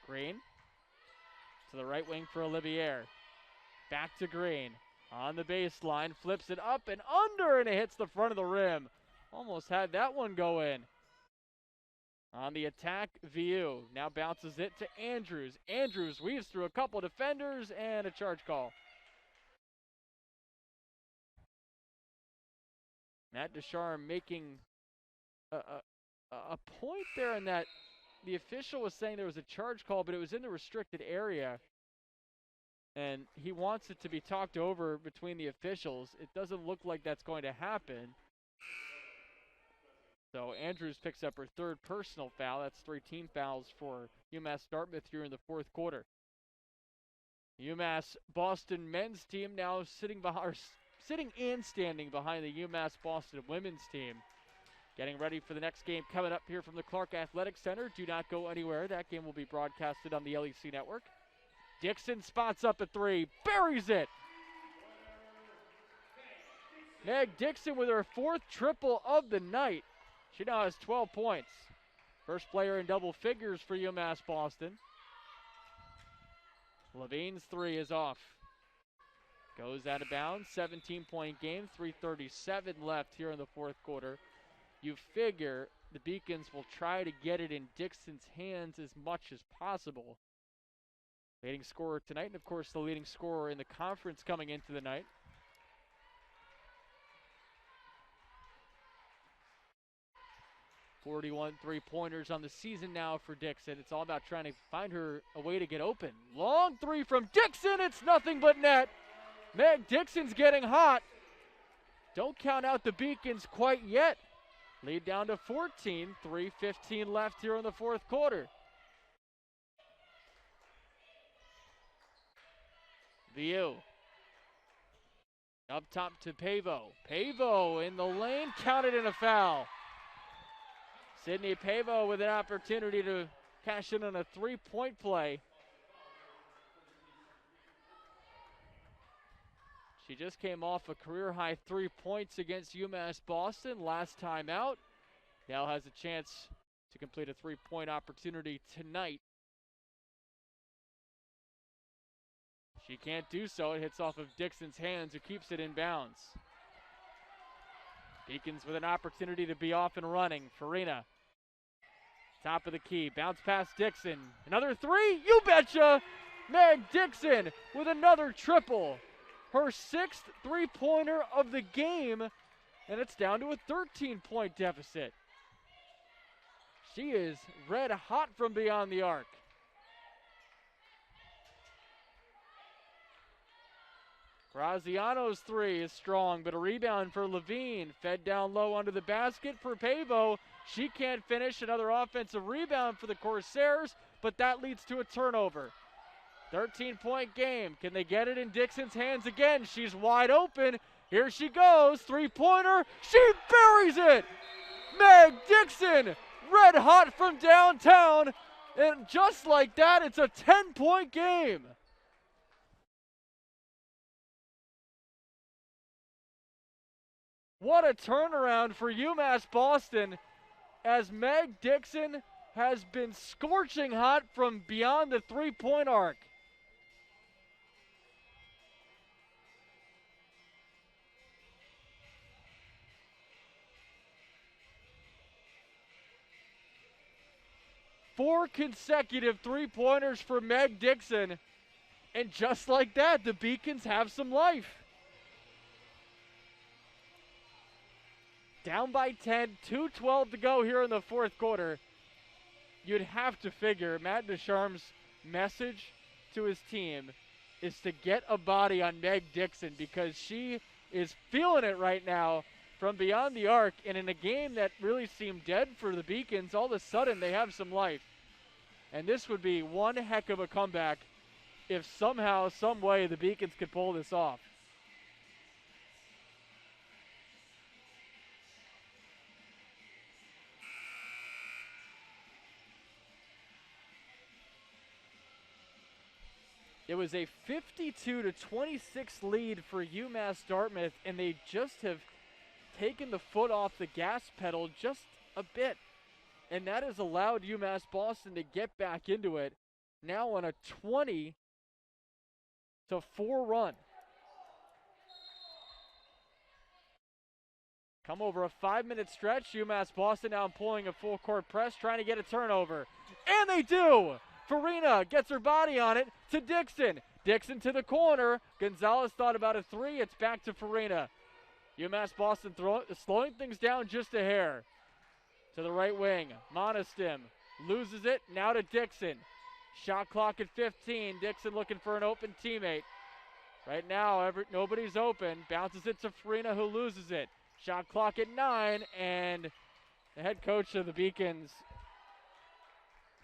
Green to the right wing for Olivier. Back to Green on the baseline, flips it up and under, and it hits the front of the rim. Almost had that one go in. On the attack, VU now bounces it to Andrews. Andrews weaves through a couple defenders and a charge call. Matt Ducharme making a point there in that the official was saying there was a charge call, but it was in the restricted area. And he wants it to be talked over between the officials. It doesn't look like that's going to happen. So Andrews picks up her third personal foul. That's 3 team fouls for UMass Dartmouth here in the fourth quarter. UMass Boston men's team now sitting and standing behind the UMass Boston women's team. Getting ready for the next game coming up here from the Clark Athletic Center. Do not go anywhere. That game will be broadcasted on the LEC Network. Dixon spots up a three, buries it. Meg Dixon with her fourth triple of the night. She now has 12 points. First player in double figures for UMass Boston. Levine's three is off. Goes out of bounds, 17-point game, 3:37 left here in the fourth quarter. You figure the Beacons will try to get it in Dixon's hands as much as possible. Leading scorer tonight, and of course the leading scorer in the conference coming into the night. .41 three-pointers on the season now for Dixon. It's all about trying to find her a way to get open. Long three from Dixon, it's nothing but net. Meg Dixon's getting hot. Don't count out the Beacons quite yet. Lead down to 14, 3:15 left here in the fourth quarter. VU. Up top to Pavo. Pavo in the lane, counted in a foul. Sydney Pavo with an opportunity to cash in on a three-point play. She just came off a career-high 3 points against UMass Boston last time out. Now has a chance to complete a three-point opportunity tonight She can't do so. It hits off of Dixon's hands, who keeps it in bounds. Beacons with an opportunity to be off and running. Farina, top of the key, bounce past Dixon. Another three, you betcha! Meg Dixon with another triple. Her 6th three-pointer of the game, and it's down to a 13-point deficit. She is red hot from beyond the arc. Graziano's three is strong, but a rebound for Levine. Fed down low under the basket for Pavo. She can't finish. Another offensive rebound for the Corsairs, but that leads to a turnover. 13-point game. Can they get it in Dixon's hands again? She's wide open. Here she goes. Three-pointer. She buries it. Meg Dixon, red hot from downtown. And just like that, it's a 10-point game. What a turnaround for UMass Boston, as Meg Dixon has been scorching hot from beyond the three-point arc. Four consecutive three-pointers for Meg Dixon, and just like that, the Beacons have some life. Down by 10, 2:12 to go here in the fourth quarter. You'd have to figure Matt Deschamps' message to his team is to get a body on Meg Dixon, because she is feeling it right now from beyond the arc. And in a game that really seemed dead for the Beacons, all of a sudden they have some life. And this would be one heck of a comeback if somehow, some way, the Beacons could pull this off. It was a 52-26 lead for UMass Dartmouth, and they just have taken the foot off the gas pedal just a bit. And that has allowed UMass Boston to get back into it, now on a 20-4 run. Come over a 5-minute stretch, UMass Boston now employing a full court press, trying to get a turnover. And they do! Farina gets her body on it to Dixon. Dixon to the corner. Gonzalez thought about a three. It's back to Farina. UMass Boston slowing things down just a hair. To the right wing. Monostim loses it. Now to Dixon. Shot clock at 15. Dixon looking for an open teammate. Right now, nobody's open. Bounces it to Farina, who loses it. Shot clock at 9. And the head coach of the Beacons,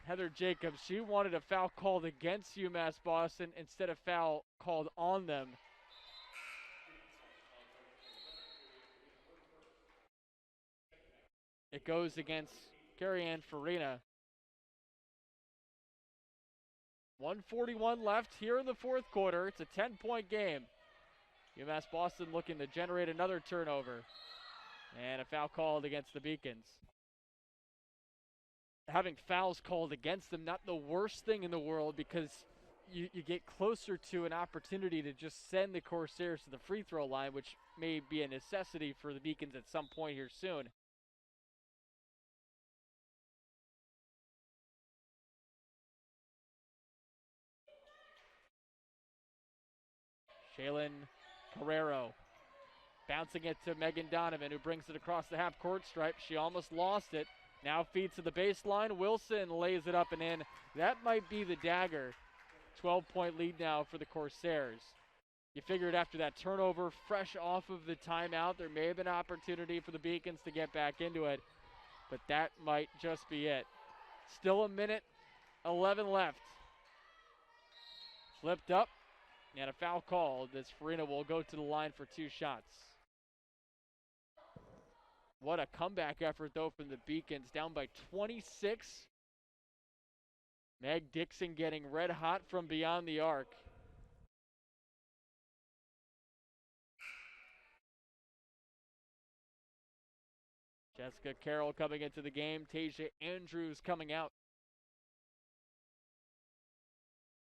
Heather Jacobs, she wanted a foul called against UMass Boston instead of foul called on them. It goes against Carrie-Ann Farina. 1:41 left here in the fourth quarter. It's a 10-point game. UMass Boston looking to generate another turnover. And a foul called against the Beacons. Having fouls called against them, not the worst thing in the world, because you get closer to an opportunity to just send the Corsairs to the free throw line, which may be a necessity for the Beacons at some point here soon. Shaylin Carrero bouncing it to Megan Donovan, who brings it across the half-court stripe. She almost lost it. Now feeds to the baseline. Wilson lays it up and in. That might be the dagger. 12-point lead now for the Corsairs. You figured after that turnover, fresh off of the timeout, there may have been opportunity for the Beacons to get back into it, but that might just be it. Still a minute, 11 left. Flipped up, and a foul called as Farina will go to the line for two shots. What a comeback effort, though, from the Beacons, down by 26. Meg Dixon getting red hot from beyond the arc. Jessica Carroll coming into the game. Tasia Andrews coming out.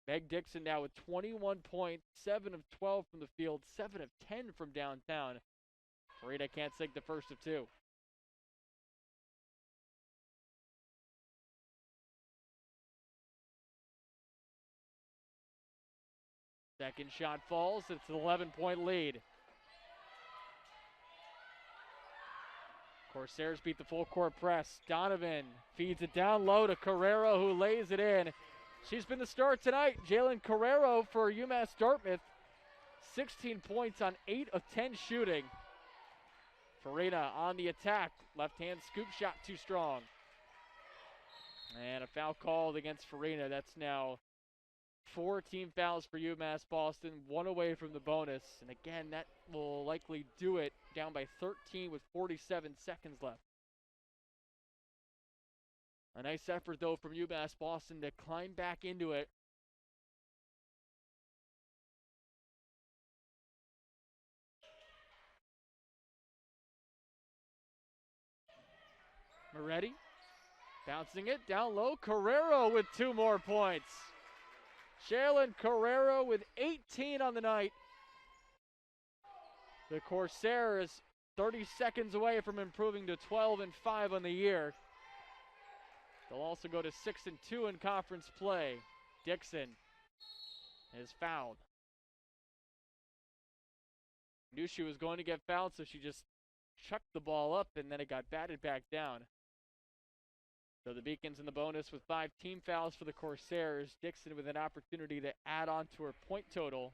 Meg Dixon now with 21 points, 7 of 12 from the field, 7 of 10 from downtown. Farina can't sink the first of two. Second shot falls. It's an 11-point lead. Corsairs beat the full court press. Donovan feeds it down low to Carrero, who lays it in. She's been the star tonight. Jalen Carrero for UMass Dartmouth. 16 points on 8 of 10 shooting. Farina on the attack. Left-hand scoop shot too strong. And a foul called against Farina. That's now 4 team fouls for UMass Boston, 1 away from the bonus. And again, that will likely do it, down by 13 with 47 seconds left. A nice effort, though, from UMass Boston to climb back into it. Moretti bouncing it down low. Carrero with 2 more points. Jalen Carrero with 18 on the night. The Corsairs 30 seconds away from improving to 12-5 on the year. They'll also go to 6-2 in conference play. Dixon is fouled. Knew she was going to get fouled, so she just chucked the ball up, and then it got batted back down. So the Beacons in the bonus with 5 team fouls for the Corsairs. Dixon with an opportunity to add on to her point total.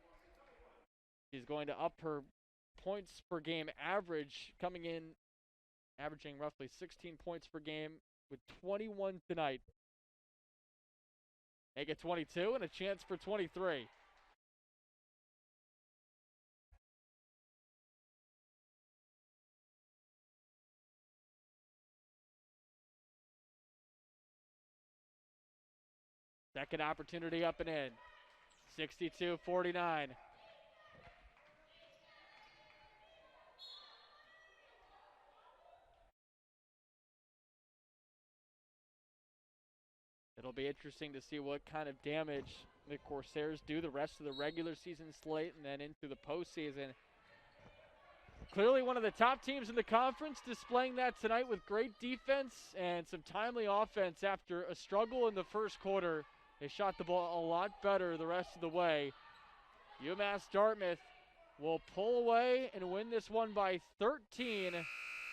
She's going to up her points per game average, coming in averaging roughly 16 points per game with 21 tonight. Make it 22 and a chance for 23. Second opportunity up and in. 62-49. It'll be interesting to see what kind of damage the Corsairs do the rest of the regular season slate and then into the postseason. Clearly one of the top teams in the conference, displaying that tonight with great defense and some timely offense after a struggle in the first quarter. They shot the ball a lot better the rest of the way. UMass Dartmouth will pull away and win this one by 13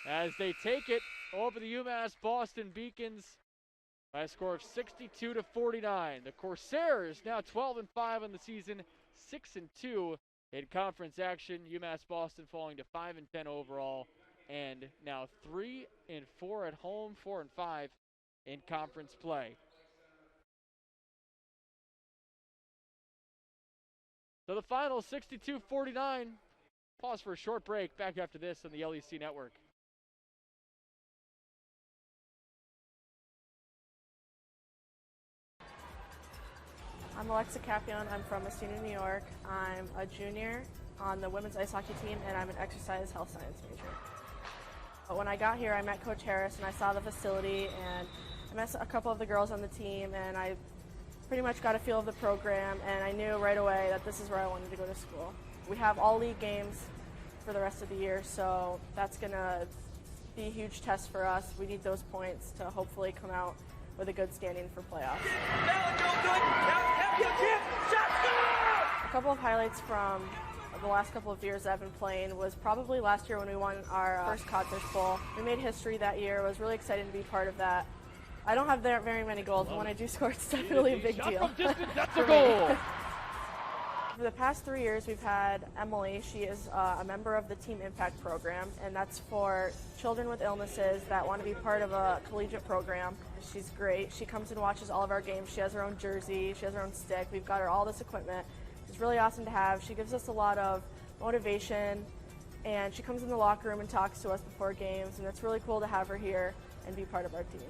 as they take it over the UMass Boston Beacons by a score of 62-49. The Corsairs now 12-5 on the season, 6-2 in conference action. UMass Boston falling to 5-10 overall, and now 3-4 at home, 4-5 in conference play. So the final 62-49. Pause for a short break. Back after this on the LEC Network. I'm Alexa Capion. I'm from Messina, New York. I'm a junior on the women's ice hockey team, and I'm an exercise health science major. But when I got here, I met Coach Harris, and I saw the facility, and I met a couple of the girls on the team, and I pretty much got a feel of the program, and I knew right away that this is where I wanted to go to school. We have all league games for the rest of the year, so that's going to be a huge test for us. We need those points to hopefully come out with a good standing for playoffs. A couple of highlights from the last couple of years that I've been playing was probably last year when we won our first Codfish Bowl. We made history that year. I was really excited to be part of that. I don't have very many goals, but when I do score, it's definitely a big deal. That's a goal. For the past 3 years, we've had Emily. She is a member of the Team Impact program, and that's for children with illnesses that want to be part of a collegiate program. She's great. She comes and watches all of our games. She has her own jersey. She has her own stick. We've got her all this equipment. It's really awesome to have. She gives us a lot of motivation, and she comes in the locker room and talks to us before games, and it's really cool to have her here and be part of our team.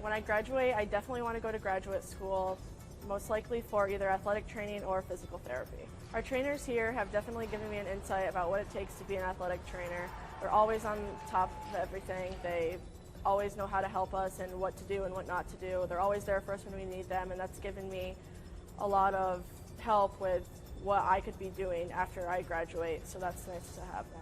When I graduate, I definitely want to go to graduate school, most likely for either athletic training or physical therapy. Our trainers here have definitely given me an insight about what it takes to be an athletic trainer. They're always on top of everything. They always know how to help us and what to do and what not to do. They're always there for us when we need them, and that's given me a lot of help with what I could be doing after I graduate, so that's nice to have them.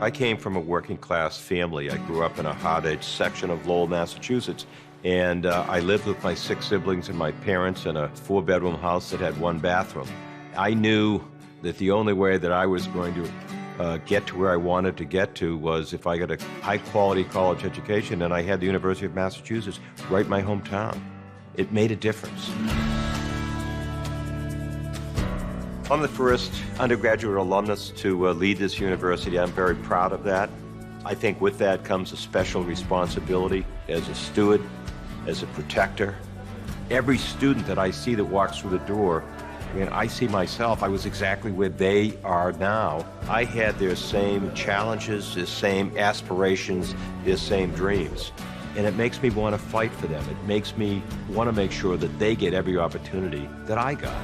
I came from a working class family. I grew up in a hard-edged section of Lowell, Massachusetts, and I lived with my 6 siblings and my parents in a 4-bedroom house that had 1 bathroom. I knew that the only way that I was going to get to where I wanted to get to was if I got a high-quality college education, and I had the University of Massachusetts right in my hometown. It made a difference. I'm the first undergraduate alumnus to lead this university. I'm very proud of that. I think with that comes a special responsibility as a steward, as a protector. Every student that I see that walks through the door, I mean, I see myself. I was exactly where they are now. I had their same challenges, their same aspirations, their same dreams. And it makes me want to fight for them. It makes me want to make sure that they get every opportunity that I got.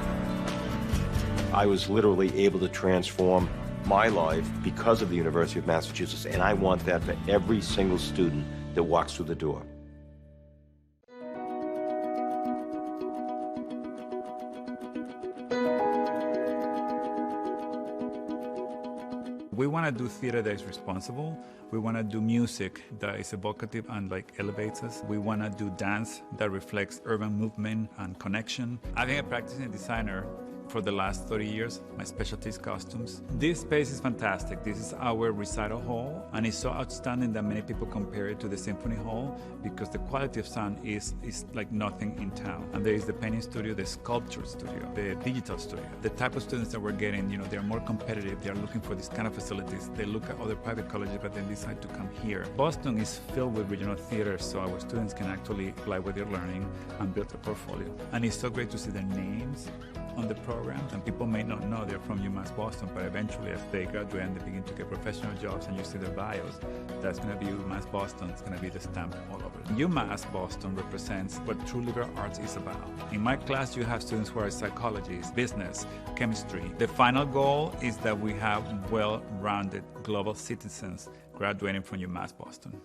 I was literally able to transform my life because of the University of Massachusetts, and I want that for every single student that walks through the door. We want to do theater that is responsible. We want to do music that is evocative and elevates us. We want to do dance that reflects urban movement and connection. I've been a practicing designer for the last 30 years. My specialty is costumes. This space is fantastic. This is our recital hall, and it's so outstanding that many people compare it to the symphony hall because the quality of sound is like nothing in town. And there is the painting studio, the sculpture studio, the digital studio. The type of students that we're getting, they're more competitive. They're looking for these kind of facilities. They look at other private colleges, but then decide to come here. Boston is filled with regional theaters, so our students can actually apply what they're learning and build a portfolio. And it's so great to see their names on the programs, and people may not know they're from UMass Boston, but eventually as they graduate and they begin to get professional jobs and you see their bios, that's going to be UMass Boston. It's going to be the stamp all over. UMass Boston represents what true liberal arts is about. In my class, you have students who are psychologists, business, chemistry. The final goal is that we have well-rounded global citizens graduating from UMass Boston.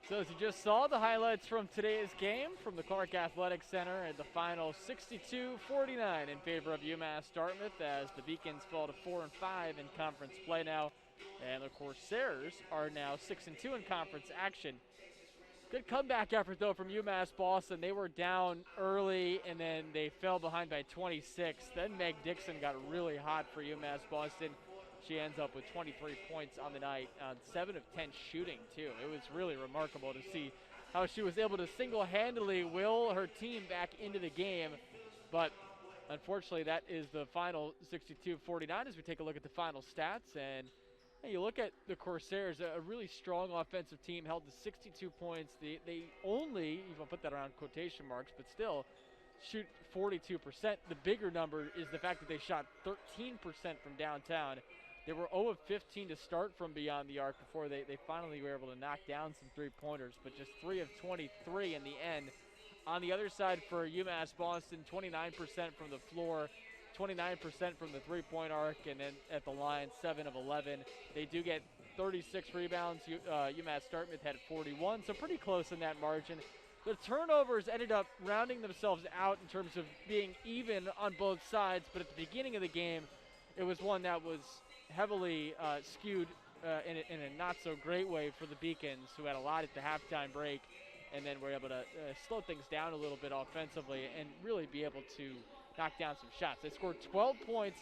So as you just saw, the highlights from today's game from the Clark Athletic Center, and the final 62-49 in favor of UMass Dartmouth as the Beacons fall to 4-5 in conference play now, and the Corsairs are now 6-2 in conference action. Good comeback effort though from UMass Boston. They were down early and then they fell behind by 26. Then Meg Dixon got really hot for UMass Boston. She ends up with 23 points on the night, 7 of 10 shooting too. It was really remarkable to see how she was able to single-handedly will her team back into the game. But unfortunately, that is the final 62-49 as we take a look at the final stats. And Hey, you look at the Corsairs, a really strong offensive team, held to 62 points. They only, if I'll put that around quotation marks, but still shoot 42%. The bigger number is the fact that they shot 13% from downtown. They were 0 of 15 to start from beyond the arc before they finally were able to knock down some three-pointers, but just 3 of 23 in the end. On the other side for UMass Boston, 29% from the floor, 29% from the three-point arc, and then at the line, 7 of 11. They do get 36 rebounds. UMass Dartmouth had 41, so pretty close in that margin. The turnovers ended up rounding themselves out in terms of being even on both sides, but at the beginning of the game, it was one that was heavily skewed in a not-so-great way for the Beacons, who had a lot at the halftime break, and then were able to slow things down a little bit offensively and really be able to knock down some shots. They scored 12 points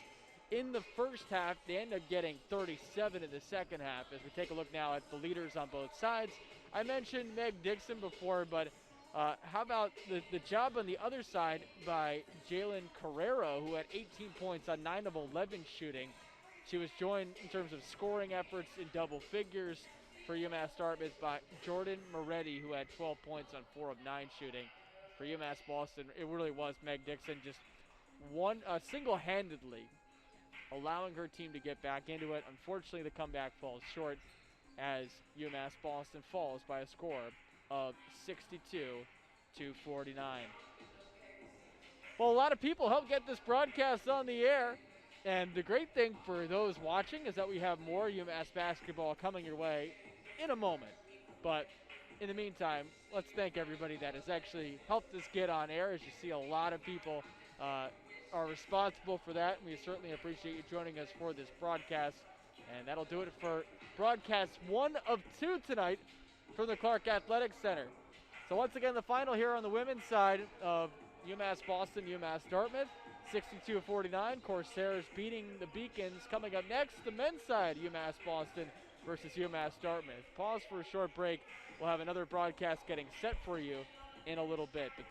in the first half. They ended up getting 37 in the second half. As we take a look now at the leaders on both sides, I mentioned Meg Dixon before, but how about the job on the other side by Jalen Carrero, who had 18 points on 9 of 11 shooting. She was joined in terms of scoring efforts in double figures for UMass Dartmouth by Jordan Moretti, who had 12 points on 4 of 9 shooting. For UMass Boston, it really was Meg Dixon just single-handedly allowing her team to get back into it. Unfortunately, the comeback falls short as UMass Boston falls by a score of 62-49. Well, a lot of people helped get this broadcast on the air, and the great thing for those watching is that we have more UMass basketball coming your way in a moment. But in the meantime, let's thank everybody that has actually helped us get on air. As you see, a lot of people are responsible for that, and we certainly appreciate you joining us for this broadcast. And that'll do it for broadcast 1 of 2 tonight from the Clark Athletic Center. So once again, the final here on the women's side of UMass Boston, UMass Dartmouth, 62-49. Corsairs beating the Beacons. Coming up next, the men's side, UMass Boston versus UMass Dartmouth. Pause for a short break. We'll have another broadcast getting set for you in a little bit. But